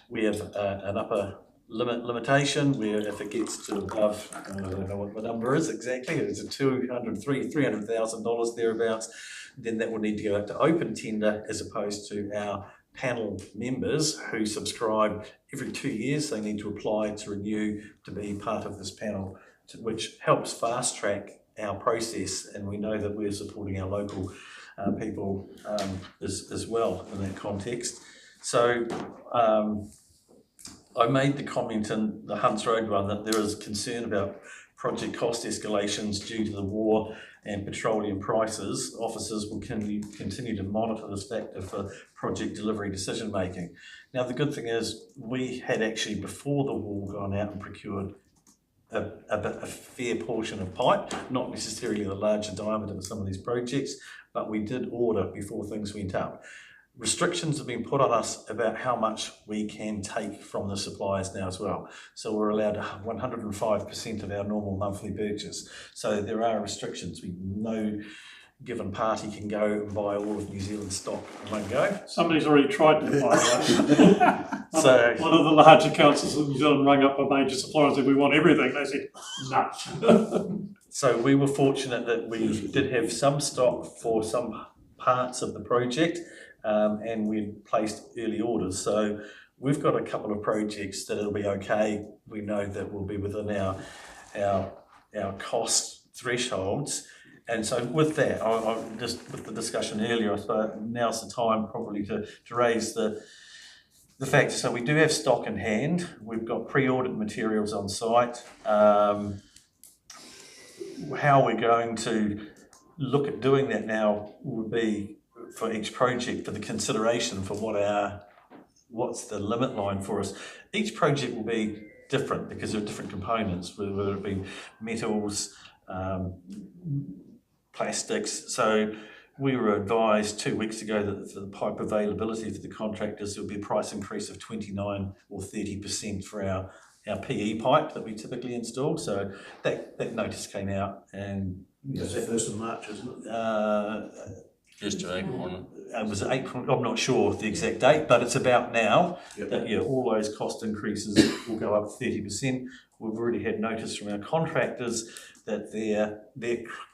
we have an upper limitation where if it gets to above, I don't know what the number is exactly, it's a $300,000 thereabouts, then that will need to go out to open tender as opposed to our panel members who subscribe every 2 years. They need to apply to renew to be part of this panel, which helps fast track our process, and we know that we're supporting our local people as well in that context. So I made the comment in the Hunts Road one that there is concern about project cost escalations due to the war and petroleum prices. Officers will continue to monitor this factor for project delivery decision making. Now the good thing is we had actually before the war gone out and procured a fair portion of pipe, not necessarily the larger diameter of some of these projects, but we did order before things went up. Restrictions have been put on us about how much we can take from the suppliers now as well. So we're allowed 105% of our normal monthly purchase. So there are restrictions. No given party can go and buy all of New Zealand stock in one go. Somebody's already tried to buy that. One of the larger councils in New Zealand rang up a major supplier and said, we want everything. They said, no. So we were fortunate that we did have some stock for some parts of the project, and we'd placed early orders. So we've got a couple of projects that it'll be okay. We know that we'll be within our cost thresholds. And so with that, I just with the discussion earlier, I thought now's the time probably to raise the fact. So we do have stock in hand. We've got pre-ordered materials on site. How we're going to look at doing that now would be for each project, for the consideration for what's the limit line for us. Each project will be different because there are different components, whether it be metals, plastics. So we were advised 2 weeks ago that for the pipe availability for the contractors, there will be a price increase of 29 or 30% for our PE pipe that we typically install. So that notice came out, and It's the 1st of March, isn't it? Just April. It was April. I'm not sure the exact date, but it's about now. Yep. That all those cost increases will go up 30%. We've already had notice from our contractors that their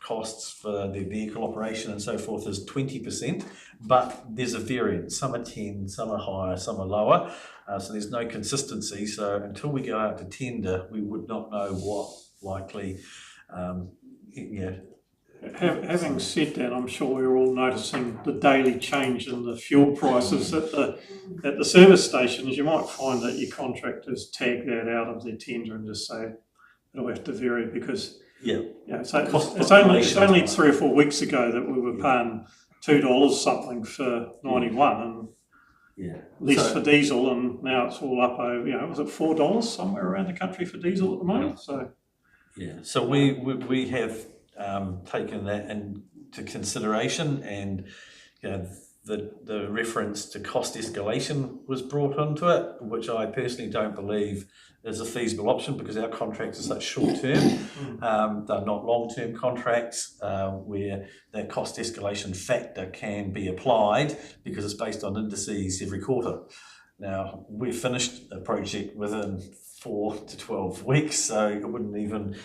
costs for their vehicle operation and so forth is 20%, but there's a variance. Some are 10, some are higher, some are lower. So there's no consistency. So until we go out to tender, we would not know what likely. Having said that, I'm sure we're all noticing the daily change in the fuel prices at the service stations. You might find that your contractors tag that out of their tender and just say it'll have to vary because it's only 3 or 4 weeks ago that we were paying $2 something for 91 and less for diesel, and now it's all up over, was it $4 somewhere around the country for diesel at the moment? So we have taken that into consideration, and the reference to cost escalation was brought into it, which I personally don't believe is a feasible option because our contracts are such short term. They're not long term contracts where that cost escalation factor can be applied because it's based on indices every quarter. Now, we finished a project within 4 to 12 weeks, so it wouldn't even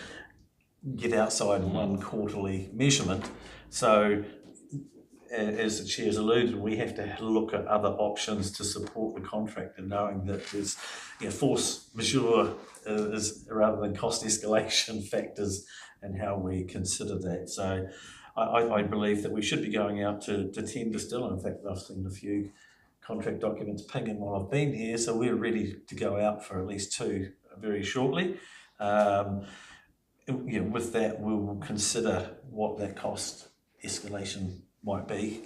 get outside one quarterly measurement. So as the chair's alluded, we have to look at other options to support the contractor, knowing that there's force majeure is rather than cost escalation factors and how we consider that. So I believe that we should be going out to tender still. In fact, I've seen a few contract documents pinging while I've been here, so we're ready to go out for at least 2 very shortly. With that, we will consider what that cost escalation might be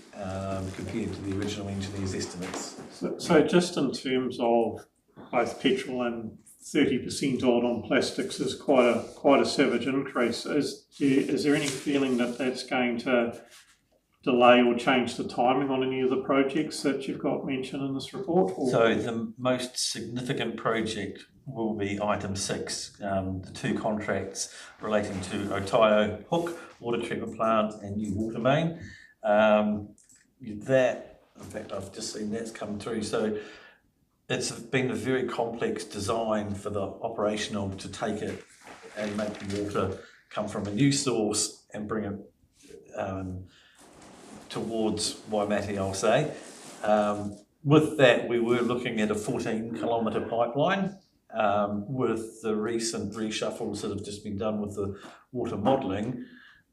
compared to the original engineer's estimates. So just in terms of both petrol and 30% odd on plastics is quite a savage increase. Is there any feeling that that's going to delay or change the timing on any of the projects that you've got mentioned in this report? Or? So the most significant project will be item 6, the 2 contracts relating to Otaio Hook water treatment plant and new water main. That, in fact, I've just seen that's come through. So it's been a very complex design for the operational to take it and make the water come from a new source and bring it towards Waimate, I'll say. With that, we were looking at a 14-kilometre pipeline. With the recent reshuffles that have just been done with the water modelling,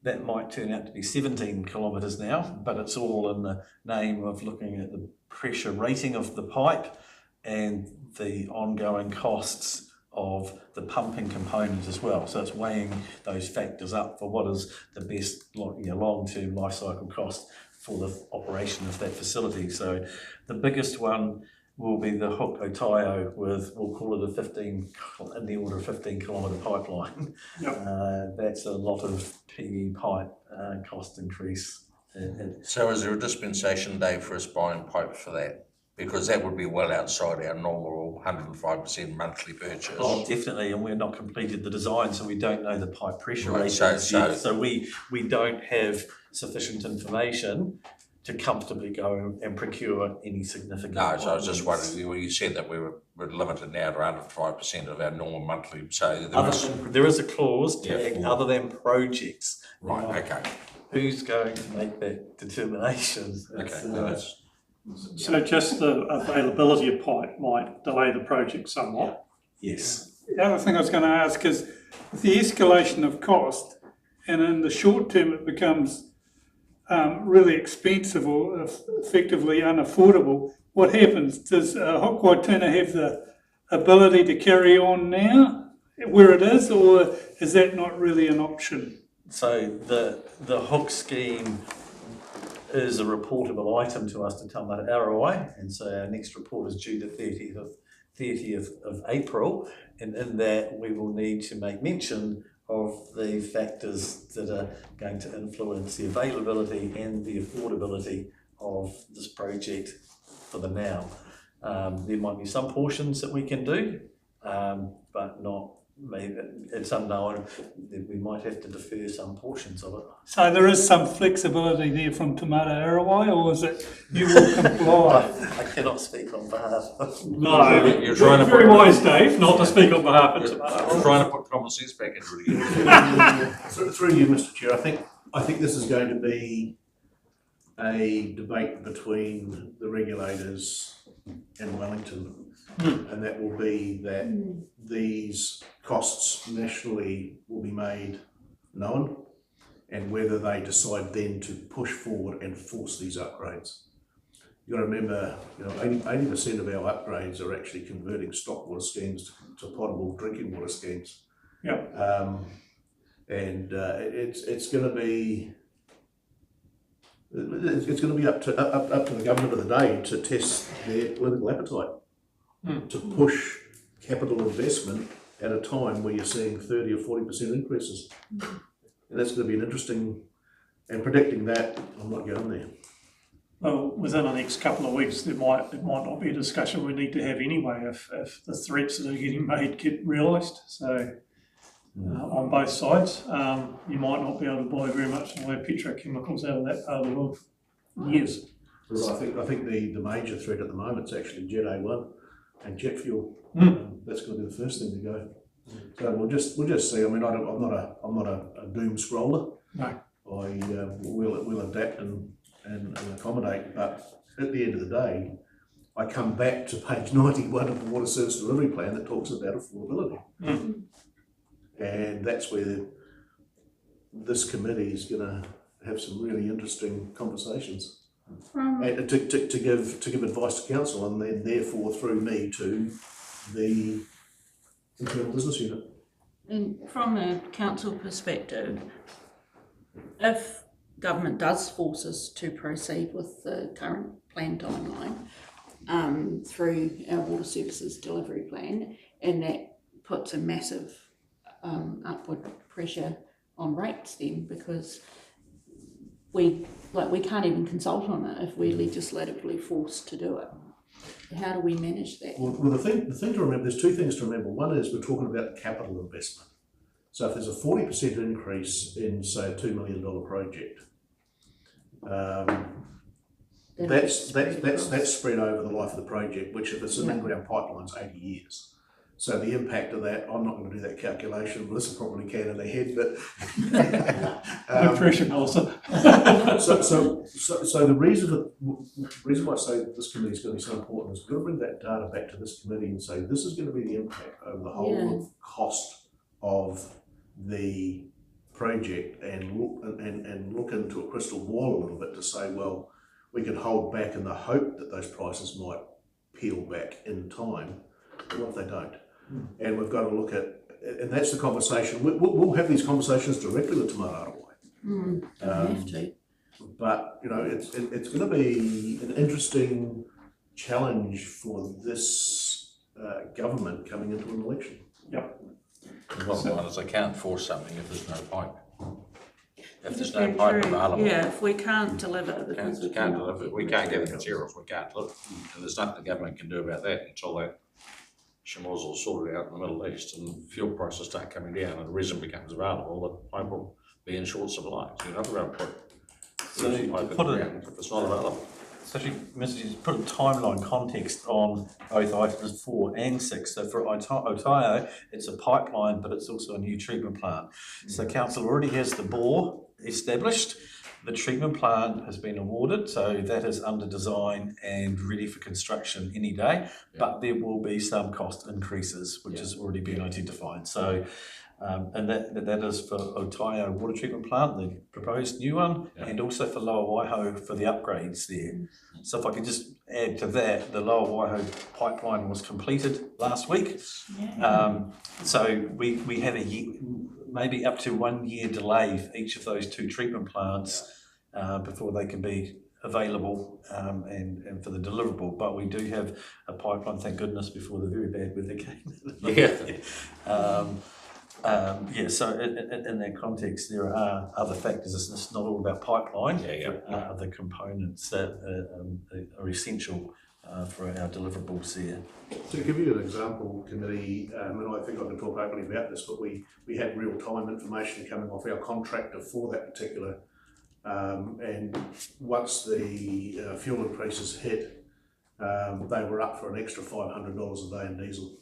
that might turn out to be 17 kilometres now, but it's all in the name of looking at the pressure rating of the pipe and the ongoing costs of the pumping component as well. So it's weighing those factors up for what is the best long-term life cycle cost for the operation of that facility. So the biggest one will be the Hook Otaio with, we'll call it in the order of 15-kilometre pipeline. Yep. That's a lot of PE pipe cost increase. So is there a dispensation day for us buying pipe for that? Because that would be well outside our normal 105% monthly purchase. Oh, definitely, and we're not completed the design, so we don't know the pipe pressure Right, ratings so- yet. So we don't have sufficient information to comfortably go and procure any significant. No, so I was just wondering, well, you said that we're limited now to 105% of our normal monthly, so There is a clause tagged Yeah. other than projects. Right, okay. Who's going to make that determination? Okay, no, that's... So just the availability of pipe might delay the project somewhat. Yes. The other thing I was going to ask is, with the escalation of cost, and in the short term it becomes really expensive or effectively unaffordable, what happens? Does Hook Waituna have the ability to carry on now where it is, or is that not really an option? So the Hook scheme is a reportable item to us to Taumata ROI, and so our next report is due the 30th of April, and in that we will need to make mention of the factors that are going to influence the availability and the affordability of this project for the now. There might be some portions that we can do, but not maybe it's unknown that we might have to defer some portions of it. So there is some flexibility there from Tomato Arroway, or is it you will comply? I cannot speak on behalf of... No, You're trying to very put- wise, Dave, not to speak on behalf of I'm trying to put common sense back into it again. Through you, Mr. Chair, I think this is going to be a debate between the regulators and Wellington, and that will be that these costs nationally will be made known, and whether they decide then to push forward and force these upgrades. You've got to remember, 80% of our upgrades are actually converting stock water schemes to potable drinking water schemes. Yep. It's going to be up to the government of the day to test their political appetite to push capital investment at a time where you're seeing 30 or 40% increases. And that's going to be an interesting, and predicting that, I'm not going there. Well, within the next couple of weeks, there might not be a discussion we need to have anyway if the threats that are getting made get realised. So on both sides, you might not be able to buy very much in the way of petrochemicals out of that part of the world for years. Well, I think the major threat at the moment is actually Jet A1 and jet fuel. That's going to be the first thing to go. So we'll just see. I mean, I'm not a doom scroller. No. We'll adapt and accommodate, but at the end of the day, I come back to page 91 of the Water Service Delivery Plan that talks about affordability. And that's where this committee is going to have some really interesting conversations. And to give advice to council, and then therefore through me to the internal business unit. And from a council perspective, if government does force us to proceed with the current plan timeline through our water services delivery plan, and that puts a massive upward pressure on rates then, because we can't even consult on it if we're legislatively forced to do it. How do we manage that? Well, the thing to remember, there's two things to remember. One is we're talking about capital investment. So if there's a 40% increase in, say, a $2 million project, that's spread over the life of the project, which if it's an in-ground pipeline's 80 years. So the impact of that, I'm not going to do that calculation. Melissa probably can in her head, but No pressure, Melissa. So the reason why I say this committee is going to be so important is we've got to bring that data back to this committee and say this is going to be the impact over the whole of cost of the project, and look into a crystal ball a little bit to say, well, we can hold back in the hope that those prices might peel back in time. But what if they don't? And we've got to look at, and that's the conversation. We'll have these conversations directly with Te Mararoai. Have to. But you know, it's going to be an interesting challenge for this government coming into an election. Yep. The bottom line is they can't force something if there's no pipe. If there's no pipe available. Yeah, if we can't deliver because we can't deliver, we can't get the materials, we can't deliver. And there's nothing the government can do about that until that schmozzle sorted out in the Middle East and fuel prices start coming down and resin becomes available, the pipe will be in short supply. So you're not going to put resin pipe in the ground if it's not available. So actually, Mr. Chair, put a timeline context on both items 4 and 6. So for Otaio, it's a pipeline, but it's also a new treatment plant. So council already has the bore established. The treatment plant has been awarded, so that is under design and ready for construction any day. But there will be some cost increases, which has already been identified. So. And that is for Otaio water treatment plant, the proposed new one, and also for Lower Waiho for the upgrades there. So if I could just add to that, the Lower Waiho pipeline was completed last week. So we have a year, maybe up to 1 year delay for each of those two treatment plants before they can be available and for the deliverable. But we do have a pipeline, thank goodness, before the very bad weather came. So in that context, there are other factors. It's not all about pipeline. There are other components that are essential for our deliverables there. To give you an example, committee, and I think I can talk openly about this, but we had real-time information coming off our contractor for that particular, and once the fuel increases hit, they were up for an extra $500 a day in diesel.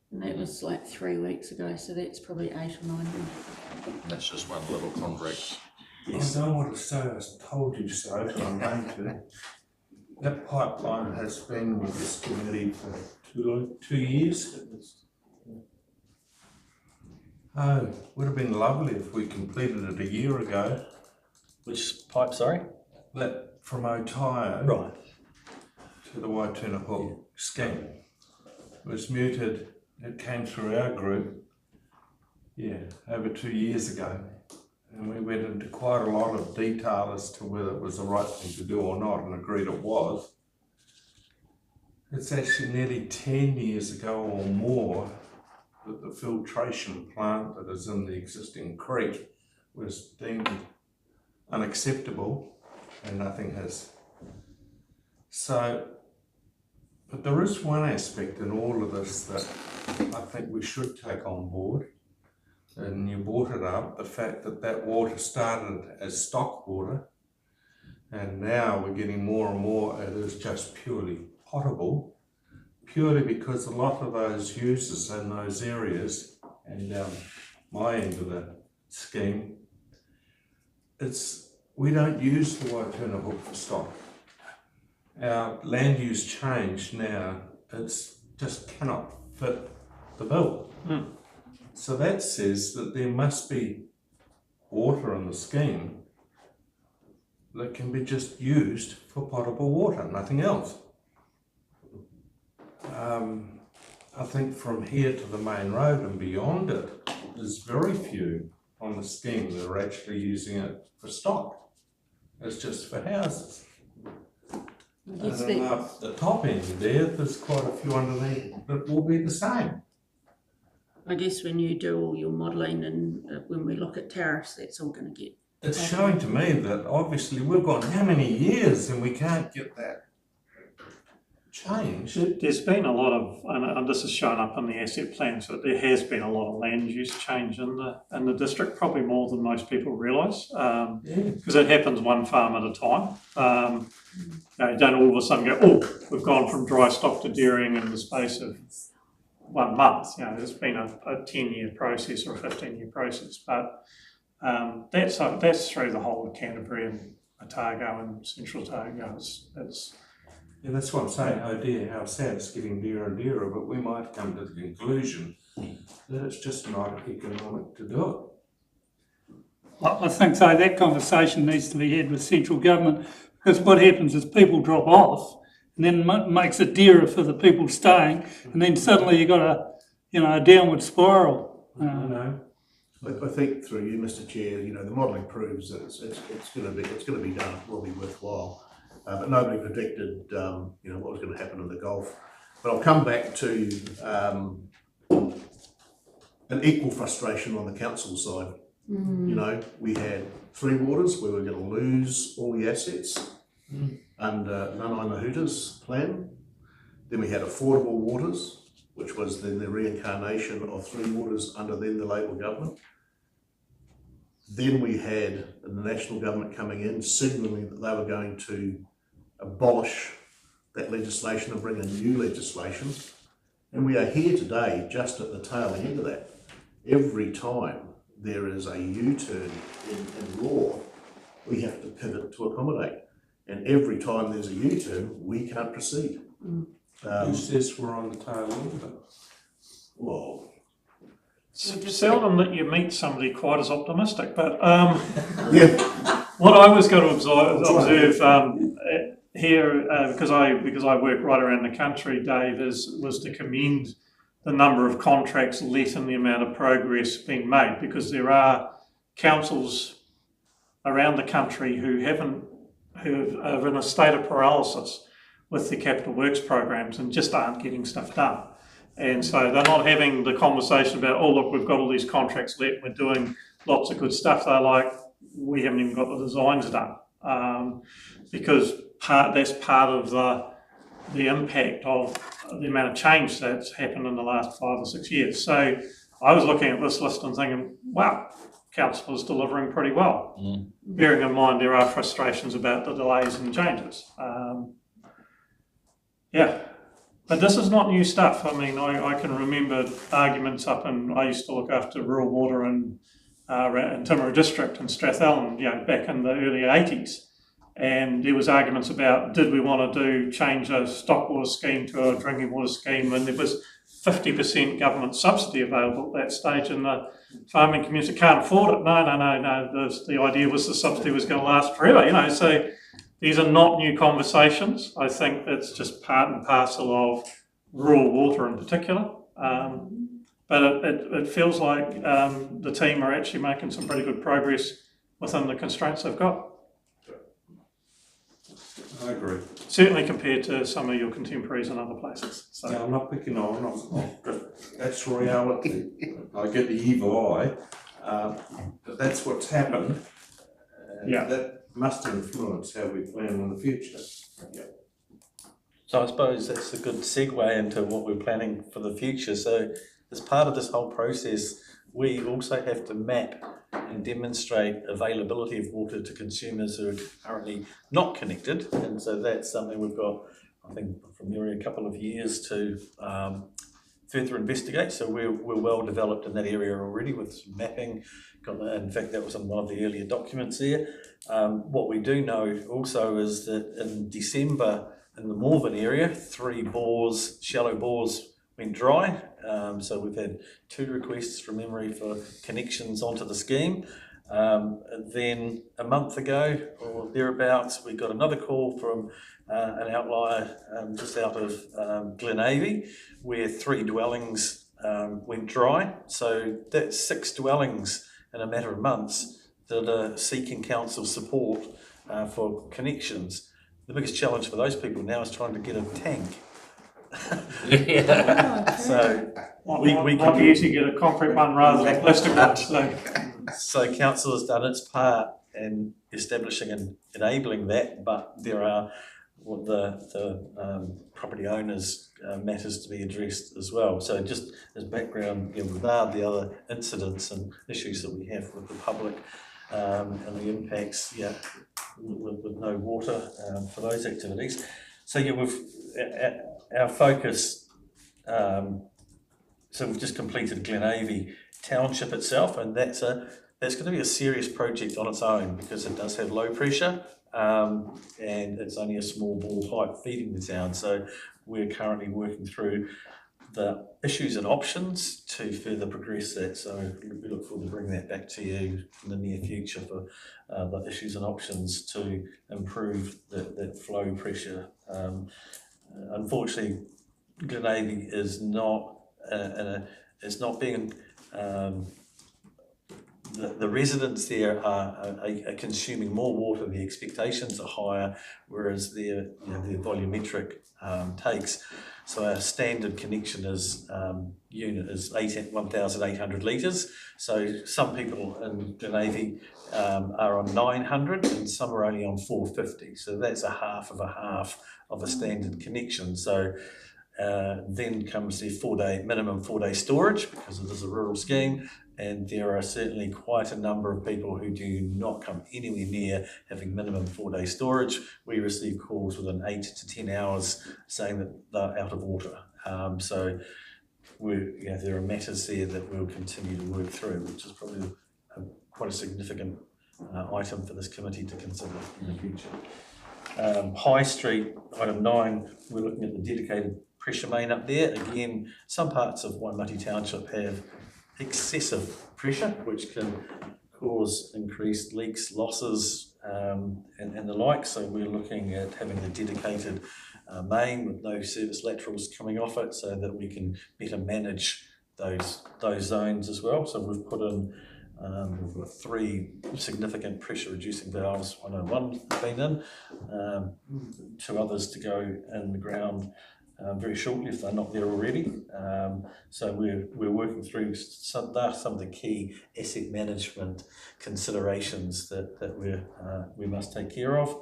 And that was like 3 weeks ago, so that's probably 8 or 9 weeks. That's just one little contract. Yes. I don't want to say I told you so, but I'm going to. That pipeline has been with this committee for 2 years. Oh, would have been lovely if we completed it a year ago. Which pipe, sorry? That from Otaio to the Waituna Hook scheme. It was muted. It came through our group, over 2 years ago. And we went into quite a lot of detail as to whether it was the right thing to do or not, and agreed it was. It's actually nearly 10 years ago or more that the filtration plant that is in the existing creek was deemed unacceptable, and nothing has. So, but there is one aspect in all of this that I think we should take on board, and you brought it up, the fact that that water started as stock water, and now we're getting more and more it is just purely potable, purely because a lot of those users in those areas, and down my end of the scheme, we don't use the Waituna Hook for stock. Our land use change now, it's just cannot fit the bill. So that says that there must be water in the scheme that can be just used for potable water, nothing else. I think from here to the main road and beyond it, there's very few on the scheme that are actually using it for stock. It's just for houses. Yes, And up the top end there's quite a few underneath that will be the same. I guess when you do all your modelling and when we look at tariffs, that's all going to get. It's showing to me that obviously we've gone how many years and we can't get that changed. There's been a lot of, and this has shown up in the asset plans, that there has been a lot of land use change in the district, probably more than most people realise, because it happens one farm at a time. You don't all of a sudden go, oh, we've gone from dry stock to dairying in the space of 1 month. There's been a 10-year process or a 15-year process, but that's through the whole of Canterbury and Otago and Central Otago. Yeah, that's what I'm saying. Oh dear, how sad, it's getting dearer and dearer, but we might come to the conclusion that it's just not economic to do it. I think so. That conversation needs to be had with central government, because what happens is people drop off, and then makes it dearer for the people staying, and then suddenly you got a downward spiral. I know. I think through you, Mr. Chair, the modelling proves that it's going to be done. It will be worthwhile. But nobody predicted, what was going to happen in the Gulf. But I'll come back to an equal frustration on the council side. We had Three Waters, where we were going to lose all the assets under Nanaia Mahuta's plan. Then we had Affordable Waters, which was then the reincarnation of Three Waters under then the Labour government. Then we had the national government coming in, signalling that they were going to abolish that legislation and bring in new legislation. And we are here today just at the tail end of that. Every time there is a U-turn in law, we have to pivot to accommodate. And every time there's a U-turn, we can't proceed. Who says we're on the tail end of it? Well, Seldom that you meet somebody quite as optimistic, but what I was going to observe here, because I work right around the country, Dave, was to commend the number of contracts let and the amount of progress being made, because there are councils around the country who are in a state of paralysis with the capital works programs and just aren't getting stuff done. And so they're not having the conversation about, oh, look, we've got all these contracts let, we're doing lots of good stuff. They're like, we haven't even got the designs done. Because that's part of the impact of the amount of change that's happened in the last 5 or 6 years. So I was looking at this list and thinking, wow, council is delivering pretty well. Bearing in mind there are frustrations about the delays and changes. But this is not new stuff. I mean, I can remember arguments up in, I used to look after rural water in Timaru District in Strathallan, back in the early 80s. And there was arguments about, did we want to change a stock water scheme to a drinking water scheme? And there was 50% government subsidy available at that stage, and the farming community can't afford it. No. The idea was the subsidy was going to last forever, so these are not new conversations. I think it's just part and parcel of rural water in particular. But it feels like the team are actually making some pretty good progress within the constraints they've got. I agree. Certainly compared to some of your contemporaries in other places. So. Yeah, I'm not picking on, that's reality. I get the evil eye, but that's what's happened. That must influence how we plan in the future. So I suppose that's a good segue into what we're planning for the future. So as part of this whole process, we also have to map and demonstrate availability of water to consumers who are currently not connected. And so that's something we've got, I think, from nearly a couple of years to further investigate. So we're well developed in that area already with some mapping. In fact, that was on one of the earlier documents there. What we do know also is that in December in the Morven area, 3 bores, shallow bores, went dry. So we've had 2 requests from memory for connections onto the scheme. Then a month ago or thereabouts, we got another call from an outlier just out of Glenavy, where 3 dwellings went dry. So that's 6 dwellings in a matter of months that are seeking council support for connections. The biggest challenge for those people now is trying to get a tank. So we can usually get a concrete one rather than a plastic one. So council has done its part in establishing and enabling that, but there are the property owners matters to be addressed as well. So just as background, without the other incidents and issues that we have with the public and the impacts, with no water for those activities. So our focus. So we've just completed Glenavy Township itself, and that's going to be a serious project on its own because it does have low pressure. And it's only a small bore pipe feeding the town. So we're currently working through the issues and options to further progress that. So we look forward to bringing that back to you in the near future for the issues and options to improve that flow pressure. Unfortunately, Glenavy is not it's not being the residents there are consuming more water. The expectations are higher, whereas their volumetric takes. So our standard connection unit is 1,800 litres. So some people in Glenavy are on 900 and some are only on 450. So that's a half of a standard connection. So then comes the minimum 4-day storage because it is a rural scheme. And there are certainly quite a number of people who do not come anywhere near having minimum 4-day storage. We receive calls within 8 to 10 hours saying that they're out of water. So there are matters there that we'll continue to work through, which is probably quite a significant item for this committee to consider in the future. High Street, item 9, we're looking at the dedicated pressure main up there. Again, some parts of Waimate Township have excessive pressure, which can cause increased leaks, losses, and the like. So we're looking at having a dedicated main with no service laterals coming off it, so that we can better manage those zones as well. So we've put in we've got 3 significant pressure reducing valves. 101 has been in, 2 others to go in the ground very shortly if they're not there already. So we're working through some of the key asset management considerations that we must take care of.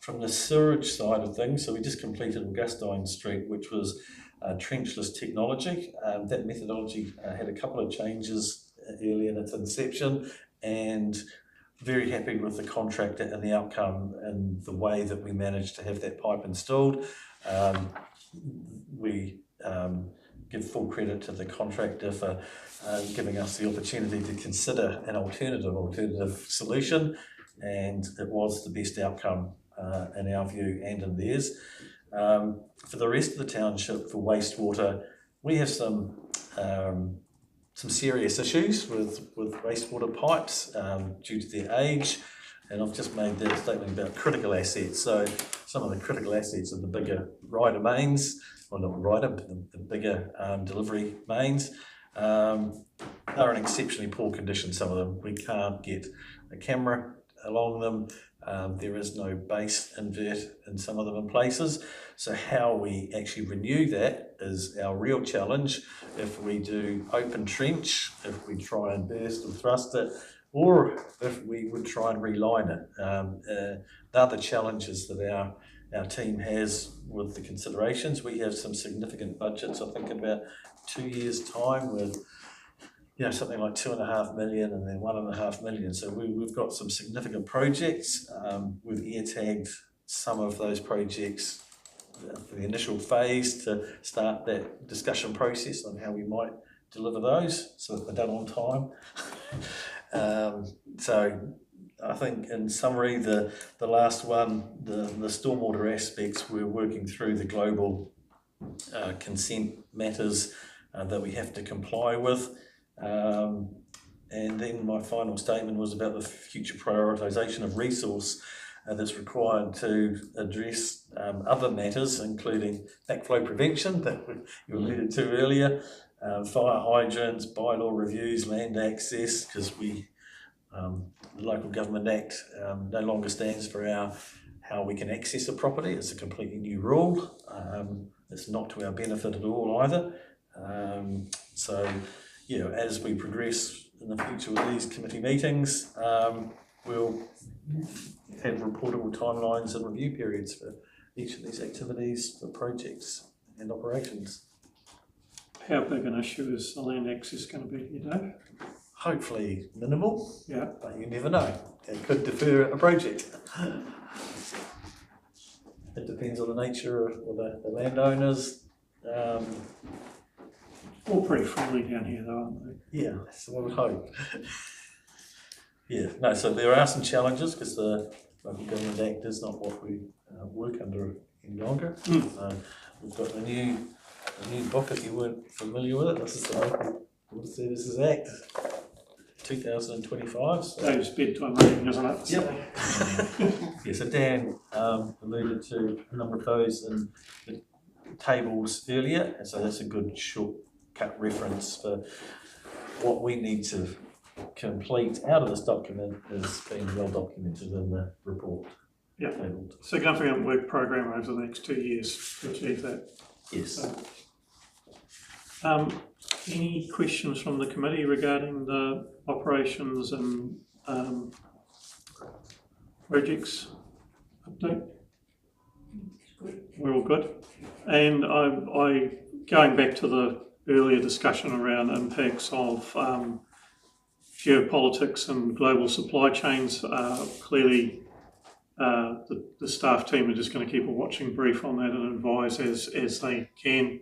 From the sewage side of things, so we just completed Augustine Street, which was trenchless technology. That methodology had a couple of changes early in its inception, and very happy with the contractor and the outcome and the way that we managed to have that pipe installed. We give full credit to the contractor for giving us the opportunity to consider an alternative solution, and it was the best outcome in our view and in theirs. For the rest of the township, for wastewater, we have some serious issues with wastewater pipes due to their age. And I've just made that statement about critical assets. So some of the critical assets are the bigger rider mains, well not rider, but the bigger delivery mains. They're in exceptionally poor condition, some of them. We can't get a camera along them. There is no base invert in some of them in places. So how we actually renew that is our real challenge. If we do open trench, if we try and burst or thrust it, or if we would try and reline it. They're the challenges that our team has with the considerations. We have some significant budgets, I think in about 2 years' time, with something like 2.5 million and then 1.5 million. So we've got some significant projects. We've ear-tagged some of those projects for the initial phase to start that discussion process on how we might deliver those so that they're done on time. So I think in summary, the last one, the stormwater aspects, we're working through the global consent matters that we have to comply with. And then my final statement was about the future prioritisation of resource that's required to address other matters, including backflow prevention that you alluded to earlier, fire hydrants, bylaw reviews, land access, because we The Local Government Act no longer stands for how we can access a property. It's a completely new rule. It's not to our benefit at all either. So, as we progress in the future with these committee meetings, we'll have reportable timelines and review periods for each of these activities, the projects and operations. How big an issue is the land access going to be, you know? Hopefully minimal, Yeah. but you never know. It could defer a project. It depends on the nature of the landowners. All pretty friendly down here though, aren't they? Yeah, so I would hope. So there are some challenges because the Local Government Act is not what we work under any longer. We've got a new book, if you weren't familiar with it. This is the Local Water Services Act 2025. So. Dave's bedtime reading, isn't it? Yep. So Dan alluded to a number of those in the tables earlier, and so that's a good shortcut reference for what we need to complete out of this document is being well documented in the report. Yeah. Tabled. Significant work program over the next 2 years to achieve that. Yes. Any questions from the committee regarding the operations and projects update? We're all good. And I going back to the earlier discussion around impacts of geopolitics and global supply chains, clearly the staff team are just going to keep a watching brief on that and advise as they can,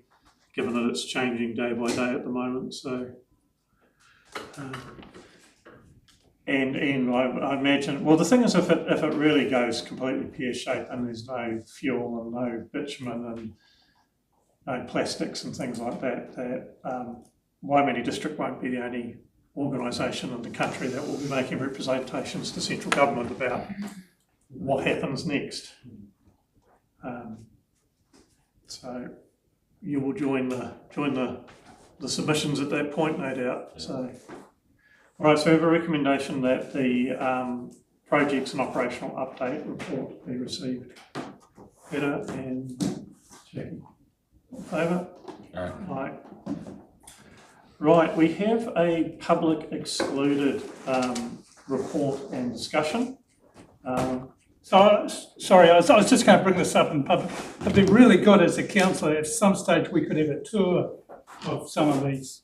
given that it's changing day by day at the moment. So, and I imagine, well, the thing is, if it really goes completely pear-shaped and there's no fuel and no bitumen and no plastics and things like that, Waimate District won't be the only organisation in the country that will be making representations to central government about what happens next. So you will join the submissions at that point, no doubt. So, all right. So we have a recommendation that the projects and operational update report be received. Peter and Jackie, in favour? Aye. Right. We have a public excluded report and discussion. Sorry, I was just going to bring this up in public. It'd be really good as a councillor at some stage we could have a tour of some of these.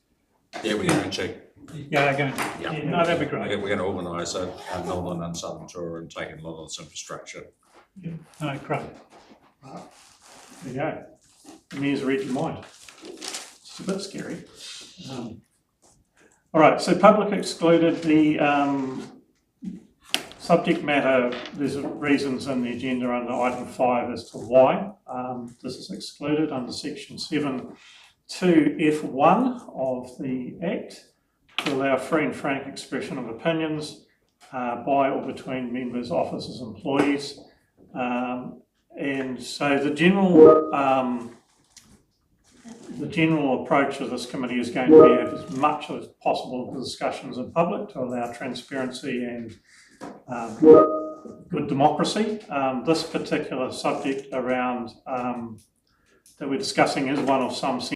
Yeah, we're going to check. Yeah, again. Yeah. No, that'd be great. We're going to organise a northern and southern tour and take in a lot of this infrastructure. Yeah. No, great. There you go. The mayor's read your mind. It's a bit scary. All right, so public excluded. The subject matter, there's reasons in the agenda under item 5 as to why this is excluded under section 7(2)(f)(1) of the Act to allow free and frank expression of opinions by or between members, officers, employees. And so the general approach of this committee is going to be have as much as possible discussions in public to allow transparency and good democracy. This particular subject around that we're discussing is one of some